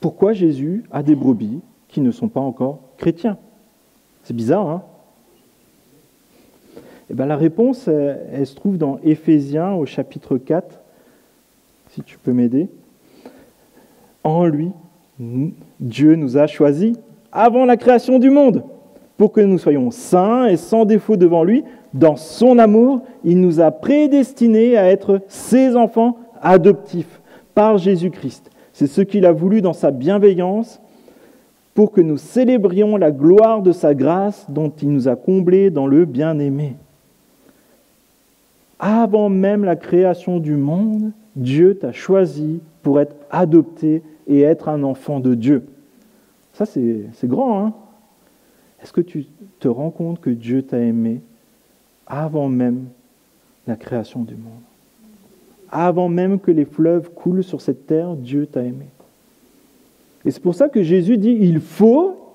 Pourquoi Jésus a des brebis qui ne sont pas encore chrétiens? C'est bizarre, hein? Eh bien, la réponse, elle se trouve dans Éphésiens au chapitre 4, si tu peux m'aider. En lui, Dieu nous a choisis avant la création du monde, pour que nous soyons saints et sans défaut devant lui. Dans son amour, il nous a prédestinés à être ses enfants adoptifs par Jésus-Christ. C'est ce qu'il a voulu dans sa bienveillance, pour que nous célébrions la gloire de sa grâce dont il nous a comblés dans le bien-aimé. Avant même la création du monde, Dieu t'a choisi pour être adopté et être un enfant de Dieu. Ça, c'est grand, hein? Est-ce que tu te rends compte que Dieu t'a aimé avant même la création du monde? Avant même que les fleuves coulent sur cette terre, Dieu t'a aimé. Et c'est pour ça que Jésus dit,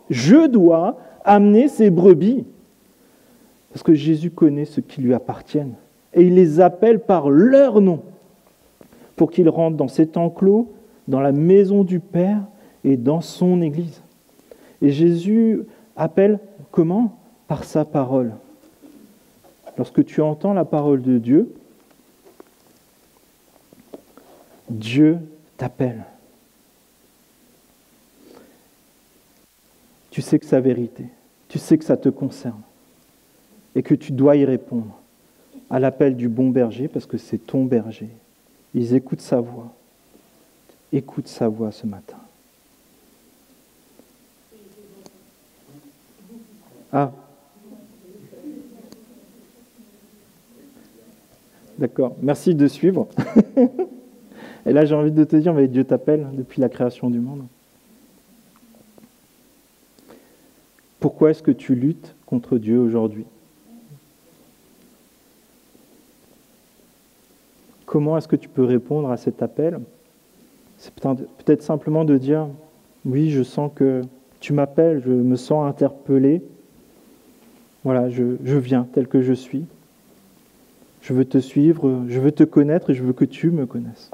je dois amener ces brebis. Parce que Jésus connaît ceux qui lui appartiennent. Et il les appelle par leur nom, pour qu'ils rentrent dans cet enclos, dans la maison du Père et dans son Église. Et Jésus appelle comment? Par sa parole. Lorsque tu entends la parole de Dieu, Dieu t'appelle. Tu sais que c'est la vérité, tu sais que ça te concerne et que tu dois y répondre à l'appel du bon berger parce que c'est ton berger. Ils écoutent sa voix. Écoute sa voix ce matin. Ah. D'accord, merci de suivre. Et là, j'ai envie de te dire, mais Dieu t'appelle depuis la création du monde. Pourquoi est-ce que tu luttes contre Dieu aujourd'hui? Comment est-ce que tu peux répondre à cet appel? C'est peut-être simplement de dire, oui, je sens que tu m'appelles, je me sens interpellé. Voilà, je viens tel que je suis. Je veux te suivre, je veux te connaître et je veux que tu me connaisses.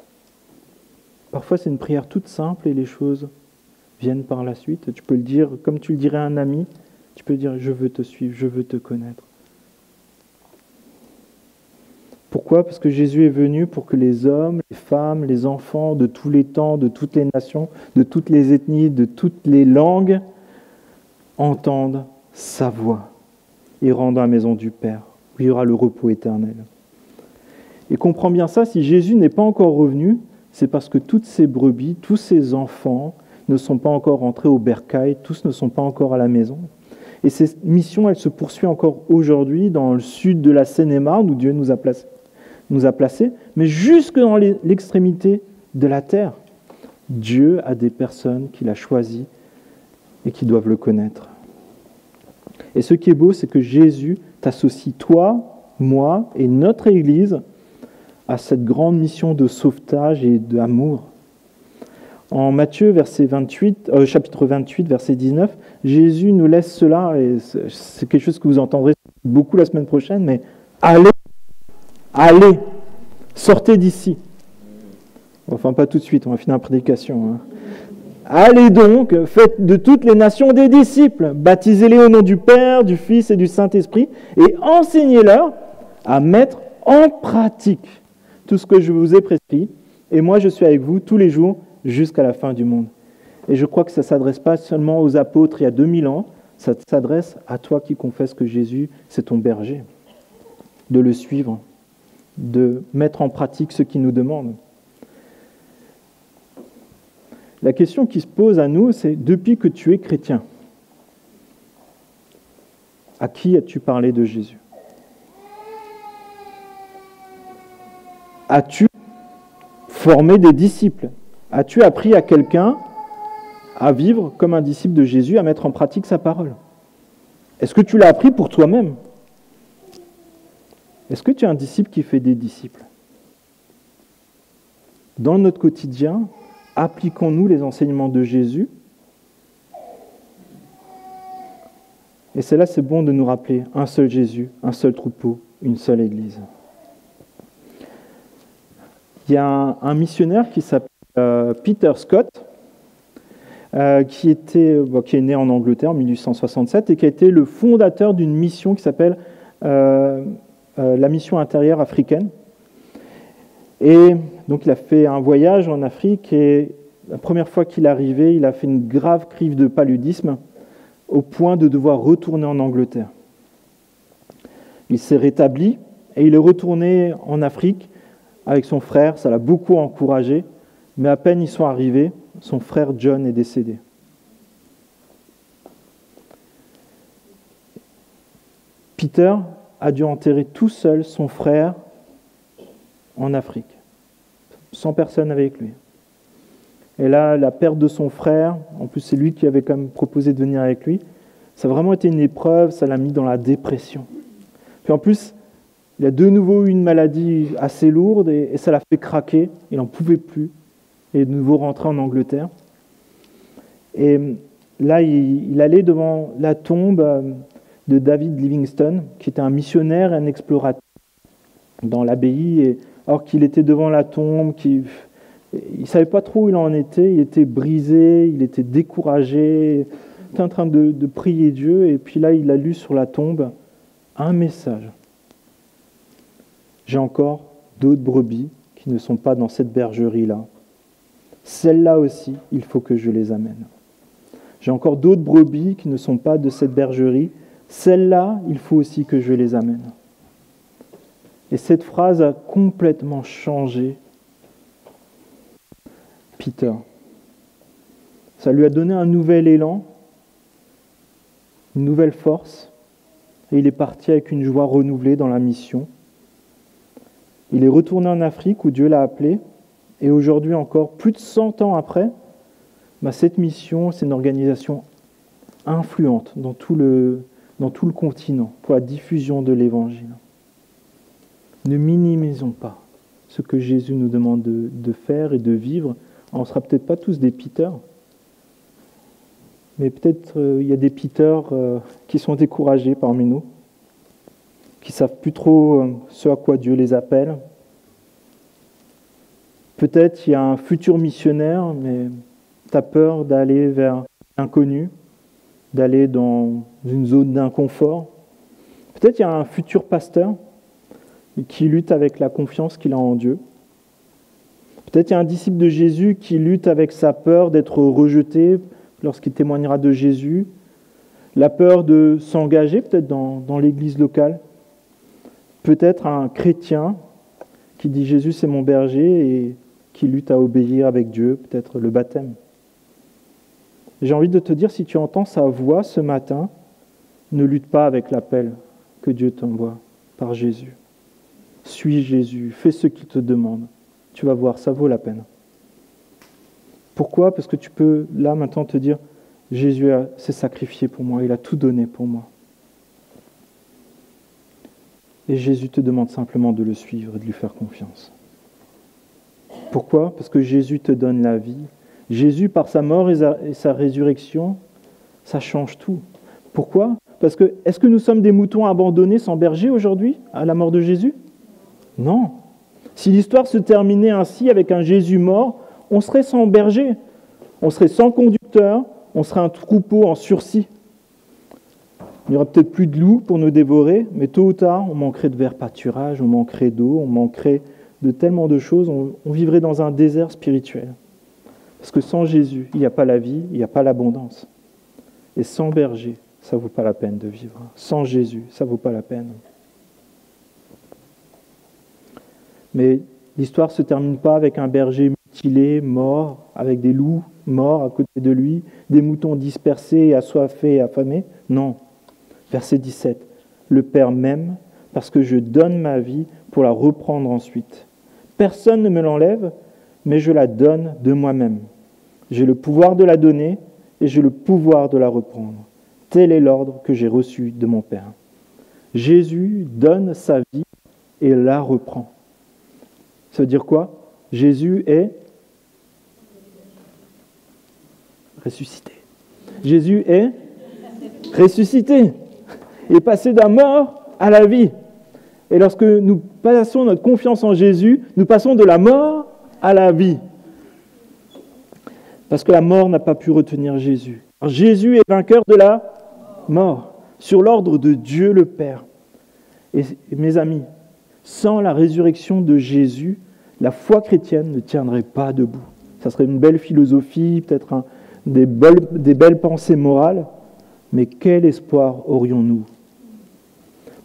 Parfois, c'est une prière toute simple et les choses viennent par la suite. Tu peux le dire comme tu le dirais à un ami. Tu peux dire, je veux te suivre, je veux te connaître. Pourquoi? Parce que Jésus est venu pour que les hommes, les femmes, les enfants de tous les temps, de toutes les nations, de toutes les ethnies, de toutes les langues entendent sa voix et rendent à la maison du Père, où il y aura le repos éternel. Et comprends bien ça, si Jésus n'est pas encore revenu, c'est parce que toutes ces brebis, tous ces enfants ne sont pas encore rentrés au bercail, tous ne sont pas encore à la maison. Et cette mission, elle se poursuit encore aujourd'hui dans le sud de la Seine-et-Marne, où Dieu nous a placés, mais jusque dans l'extrémité de la terre. Dieu a des personnes qu'il a choisies et qui doivent le connaître. Et ce qui est beau, c'est que Jésus t'associe, toi, moi et notre Église, à cette grande mission de sauvetage et d'amour. En Matthieu, chapitre 28, verset 19, Jésus nous laisse cela, et c'est quelque chose que vous entendrez beaucoup la semaine prochaine, mais allez, sortez d'ici. Enfin, pas tout de suite, on va finir la prédication. Allez donc, faites de toutes les nations des disciples, baptisez-les au nom du Père, du Fils et du Saint-Esprit, et enseignez-leur à mettre en pratique tout ce que je vous ai prescrit, et moi je suis avec vous tous les jours jusqu'à la fin du monde. Et je crois que ça ne s'adresse pas seulement aux apôtres il y a 2000 ans, ça s'adresse à toi qui confesses que Jésus, c'est ton berger, de le suivre, de mettre en pratique ce qu'il nous demande. La question qui se pose à nous, c'est depuis que tu es chrétien, à qui as-tu parlé de Jésus? As-tu formé des disciples? As-tu appris à quelqu'un à vivre comme un disciple de Jésus, à mettre en pratique sa parole? Est-ce que tu l'as appris pour toi-même? Est-ce que tu es un disciple qui fait des disciples? Dans notre quotidien, appliquons-nous les enseignements de Jésus? Et c'est là, c'est bon de nous rappeler un seul Jésus, un seul troupeau, une seule Église. Il y a un missionnaire qui s'appelle Peter Scott, qui est né en Angleterre en 1867 et qui a été le fondateur d'une mission qui s'appelle la mission intérieure africaine. Et donc il a fait un voyage en Afrique et la première fois qu'il est arrivé, il a fait une grave crise de paludisme au point de devoir retourner en Angleterre. Il s'est rétabli et il est retourné en Afrique avec son frère. Ça l'a beaucoup encouragé, mais à peine ils sont arrivés, son frère John est décédé. Peter a dû enterrer tout seul son frère en Afrique, sans personne avec lui. Et là, la perte de son frère, en plus c'est lui qui avait quand même proposé de venir avec lui, ça a vraiment été une épreuve, ça l'a mis dans la dépression. Puis en plus, il a de nouveau eu une maladie assez lourde et ça l'a fait craquer, il n'en pouvait plus, et de nouveau rentrer en Angleterre. Et là, il allait devant la tombe de David Livingstone, qui était un missionnaire et un explorateur dans l'abbaye, et alors qu'il était devant la tombe, il ne savait pas trop où il en était, il était brisé, il était découragé, il était en train de prier Dieu, et puis là, il a lu sur la tombe un message. J'ai encore d'autres brebis qui ne sont pas dans cette bergerie-là. Celles-là aussi, il faut que je les amène. J'ai encore d'autres brebis qui ne sont pas de cette bergerie. Celles-là, il faut aussi que je les amène. Et cette phrase a complètement changé Peter. Ça lui a donné un nouvel élan, une nouvelle force, et il est parti avec une joie renouvelée dans la mission. Il est retourné en Afrique où Dieu l'a appelé, et aujourd'hui encore, plus de 100 ans après, cette mission, c'est une organisation influente dans tout le continent pour la diffusion de l'Évangile. Ne minimisons pas ce que Jésus nous demande de faire et de vivre. On ne sera peut-être pas tous des Peter, mais peut-être il y a des Peter qui sont découragés parmi nous, qui ne savent plus trop ce à quoi Dieu les appelle. Peut-être il y a un futur missionnaire, mais tu as peur d'aller vers l'inconnu, d'aller dans une zone d'inconfort. Peut-être il y a un futur pasteur qui lutte avec la confiance qu'il a en Dieu. Peut-être il y a un disciple de Jésus qui lutte avec sa peur d'être rejeté lorsqu'il témoignera de Jésus, la peur de s'engager peut-être dans l'église locale. Peut-être un chrétien qui dit Jésus c'est mon berger et qui lutte à obéir avec Dieu, peut-être le baptême. J'ai envie de te dire, si tu entends sa voix ce matin, ne lutte pas avec l'appel que Dieu t'envoie par Jésus. Suis Jésus, fais ce qu'il te demande. Tu vas voir, ça vaut la peine. Pourquoi ? Parce que tu peux, là, maintenant, te dire, Jésus s'est sacrifié pour moi, il a tout donné pour moi. Et Jésus te demande simplement de le suivre et de lui faire confiance. Pourquoi ? Parce que Jésus te donne la vie. Jésus, par sa mort et sa résurrection, ça change tout. Pourquoi ? Parce que, est-ce que nous sommes des moutons abandonnés sans berger aujourd'hui, à la mort de Jésus ? Non. Si l'histoire se terminait ainsi, avec un Jésus mort, on serait sans berger, on serait sans conducteur, on serait un troupeau en sursis. Il n'y aurait peut-être plus de loups pour nous dévorer, mais tôt ou tard, on manquerait de vert pâturage, on manquerait d'eau, on manquerait de tellement de choses, on vivrait dans un désert spirituel. Parce que sans Jésus, il n'y a pas la vie, il n'y a pas l'abondance. Et sans berger, ça ne vaut pas la peine de vivre. Sans Jésus, ça ne vaut pas la peine. Mais l'histoire ne se termine pas avec un berger mutilé, mort, avec des loups morts à côté de lui, des moutons dispersés, assoiffés et affamés. Non. Verset 17. Le Père m'aime parce que je donne ma vie pour la reprendre ensuite. Personne ne me l'enlève, mais je la donne de moi-même. J'ai le pouvoir de la donner et j'ai le pouvoir de la reprendre. Tel est l'ordre que j'ai reçu de mon Père. Jésus donne sa vie et la reprend. Ça veut dire quoi ? Jésus est ressuscité. Jésus est ressuscité. et passer de la mort à la vie. Et lorsque nous passons notre confiance en Jésus, nous passons de la mort à la vie. Parce que la mort n'a pas pu retenir Jésus. Alors, Jésus est vainqueur de la mort, sur l'ordre de Dieu le Père. Et mes amis, sans la résurrection de Jésus, la foi chrétienne ne tiendrait pas debout. Ça serait une belle philosophie, peut-être des belles pensées morales, mais quel espoir aurions-nous ?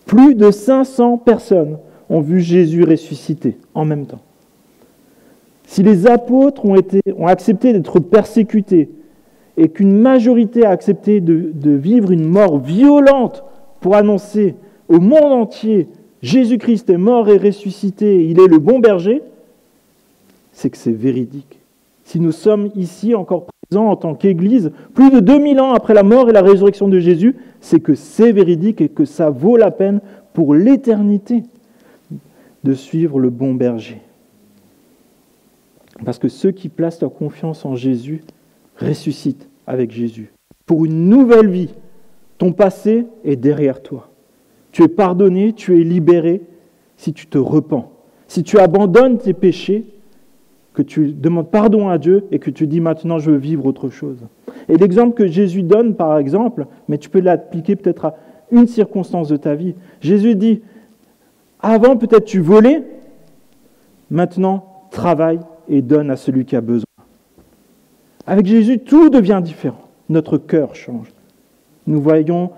Plus de 500 personnes ont vu Jésus ressusciter en même temps. Si les apôtres ont accepté d'être persécutés et qu'une majorité a accepté de vivre une mort violente pour annoncer au monde entier Jésus-Christ est mort et ressuscité, il est le bon berger, c'est que c'est véridique. Si nous sommes ici encore présents en tant qu'Église, plus de 2000 ans après la mort et la résurrection de Jésus, c'est que c'est véridique et que ça vaut la peine pour l'éternité de suivre le bon berger. Parce que ceux qui placent leur confiance en Jésus ressuscitent avec Jésus. Pour une nouvelle vie, ton passé est derrière toi. Tu es pardonné, tu es libéré si tu te repens. Si tu abandonnes tes péchés, que tu demandes pardon à Dieu et que tu dis maintenant je veux vivre autre chose. Et l'exemple que Jésus donne par exemple, mais tu peux l'appliquer peut-être à une circonstance de ta vie. Jésus dit, avant peut-être tu volais, maintenant travaille et donne à celui qui a besoin. Avec Jésus, tout devient différent. Notre cœur change. Nous voyons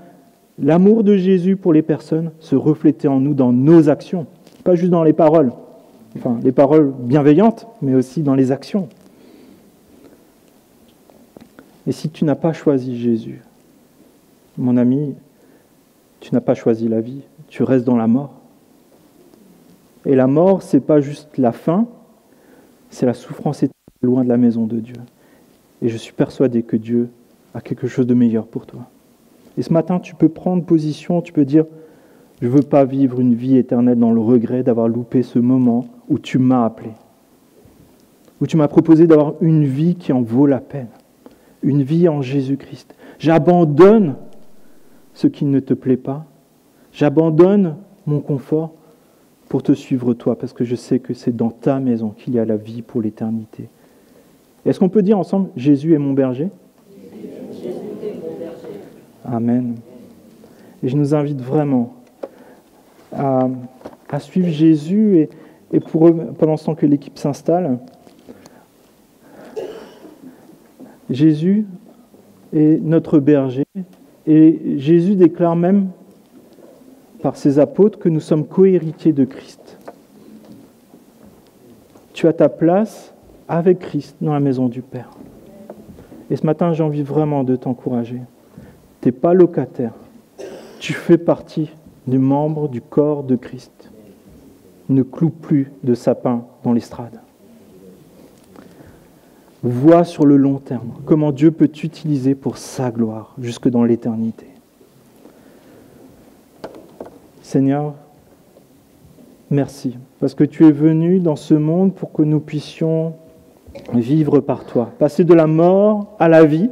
l'amour de Jésus pour les personnes se refléter en nous dans nos actions, pas juste dans les paroles. Enfin, les paroles bienveillantes, mais aussi dans les actions. Et si tu n'as pas choisi Jésus, mon ami, tu n'as pas choisi la vie, tu restes dans la mort. Et la mort, ce n'est pas juste la fin, c'est la souffrance éternelle loin de la maison de Dieu. Et je suis persuadé que Dieu a quelque chose de meilleur pour toi. Et ce matin, tu peux prendre position, tu peux dire, je ne veux pas vivre une vie éternelle dans le regret d'avoir loupé ce moment où tu m'as appelé, où tu m'as proposé d'avoir une vie qui en vaut la peine, une vie en Jésus-Christ. J'abandonne ce qui ne te plaît pas, j'abandonne mon confort pour te suivre toi, parce que je sais que c'est dans ta maison qu'il y a la vie pour l'éternité. Est-ce qu'on peut dire ensemble, Jésus est mon berger ? Jésus est mon berger. Amen. Et je nous invite vraiment à suivre Jésus et pendant ce temps que l'équipe s'installe, Jésus est notre berger et Jésus déclare même par ses apôtres que nous sommes co-héritiers de Christ. Tu as ta place avec Christ dans la maison du Père. Et ce matin, j'ai envie vraiment de t'encourager. Tu n'es pas locataire, tu fais partie du membre du corps de Christ. Ne cloue plus de sapin dans l'estrade. Vois sur le long terme comment Dieu peut t'utiliser pour sa gloire jusque dans l'éternité. Seigneur, merci, parce que tu es venu dans ce monde pour que nous puissions vivre par toi, passer de la mort à la vie,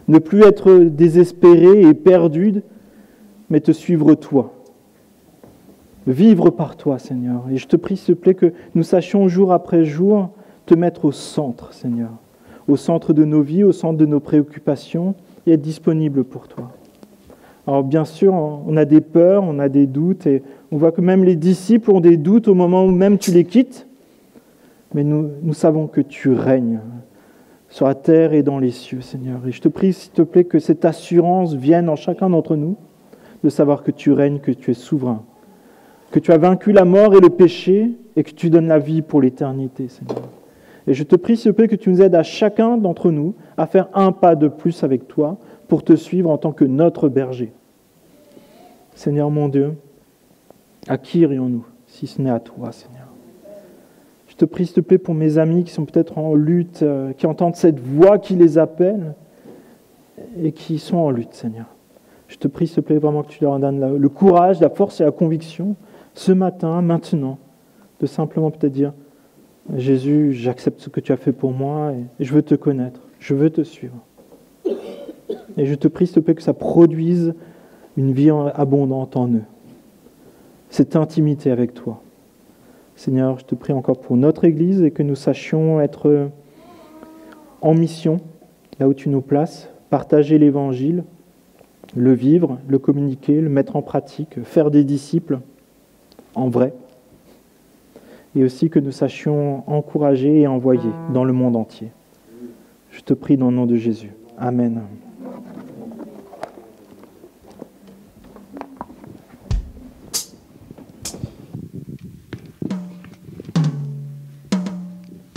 ne plus être désespérés et perdus, mais te suivre toi. Vivre par toi, Seigneur. Et je te prie, s'il te plaît, que nous sachions jour après jour te mettre au centre, Seigneur. Au centre de nos vies, au centre de nos préoccupations, et être disponible pour toi. Alors bien sûr, on a des peurs, on a des doutes, et on voit que même les disciples ont des doutes au moment où même tu les quittes. Mais nous savons que tu règnes sur la terre et dans les cieux, Seigneur. Et je te prie, s'il te plaît, que cette assurance vienne en chacun d'entre nous, de savoir que tu règnes, que tu es souverain, que tu as vaincu la mort et le péché, et que tu donnes la vie pour l'éternité, Seigneur. Et je te prie, s'il te plaît, que tu nous aides à chacun d'entre nous à faire un pas de plus avec toi pour te suivre en tant que notre berger. Seigneur mon Dieu, à qui irions-nous si ce n'est à toi, Seigneur? Je te prie, s'il te plaît, pour mes amis qui sont peut-être en lutte, qui entendent cette voix qui les appelle et qui sont en lutte, Seigneur. Je te prie, s'il te plaît, vraiment que tu leur donnes le courage, la force et la conviction, ce matin, maintenant, de simplement peut-être dire, Jésus, j'accepte ce que tu as fait pour moi et je veux te connaître, je veux te suivre. Et je te prie, s'il te plaît, que ça produise une vie abondante en eux. Cette intimité avec toi. Seigneur, je te prie encore pour notre Église et que nous sachions être en mission, là où tu nous places, partager l'Évangile, le vivre, le communiquer, le mettre en pratique, faire des disciples en vrai. Et aussi que nous sachions encourager et envoyer dans le monde entier. Je te prie dans le nom de Jésus. Amen.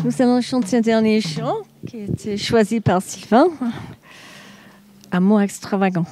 Nous allons chanter un dernier chant qui a été choisi par Sylvain. Amour extravagant.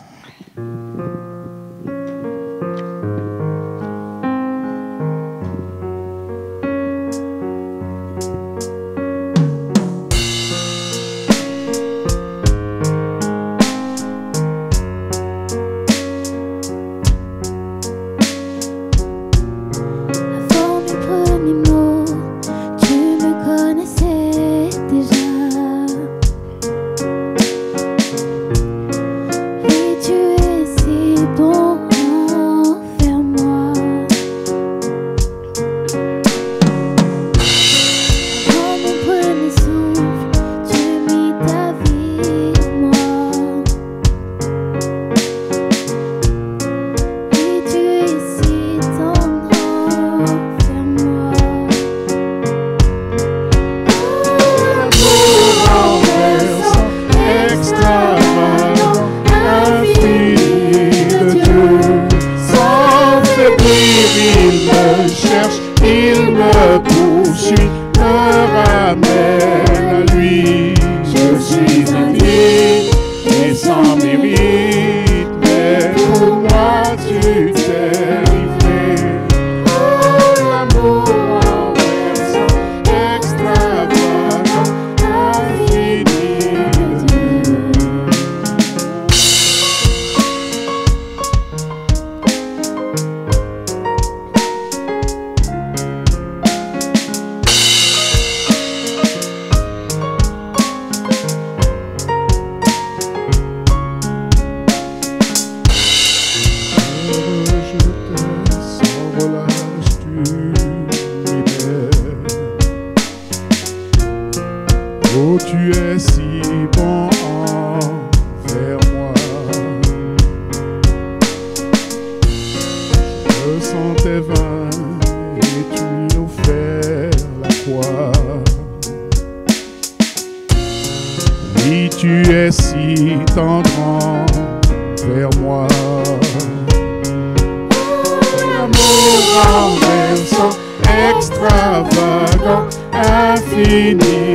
Extravagant, infini.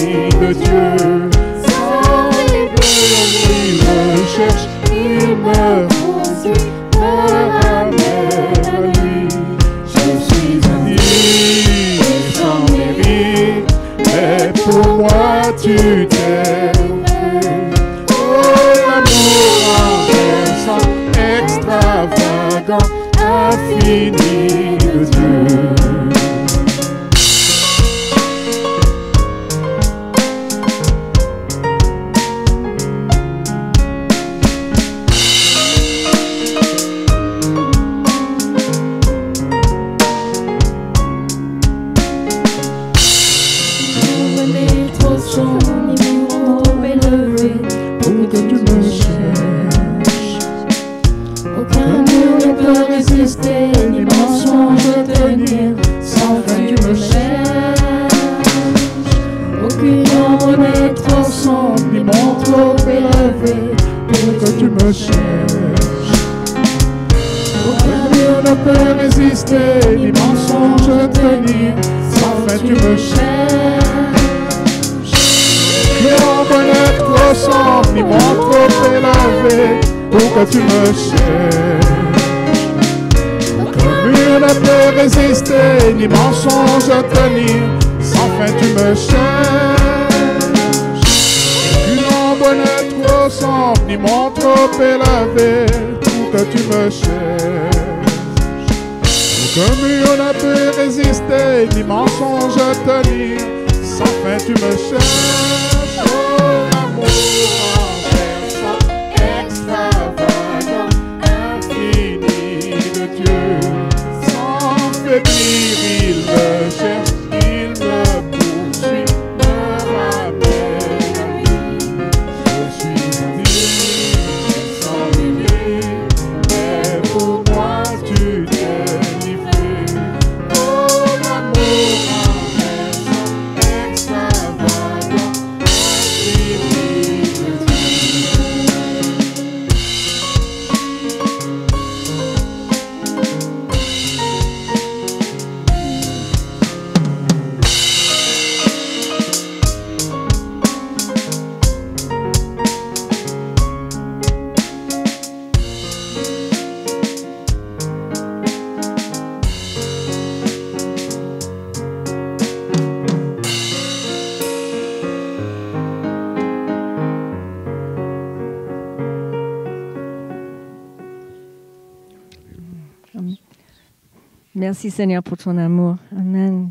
Merci Seigneur pour ton amour. Amen.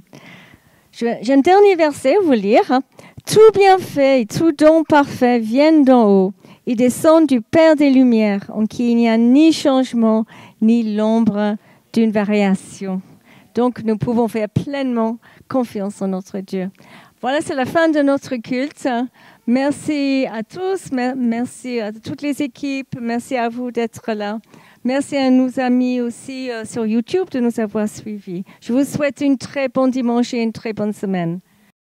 J'ai un dernier verset à vous lire. Tout bienfait et tout don parfait viennent d'en haut. Ils descendent du Père des Lumières, en qui il n'y a ni changement, ni l'ombre d'une variation. Donc, nous pouvons faire pleinement confiance en notre Dieu. Voilà, c'est la fin de notre culte. Merci à tous, merci à toutes les équipes, merci à vous d'être là. Merci à nos amis aussi sur YouTube de nous avoir suivis. Je vous souhaite une très bonne dimanche et une très bonne semaine.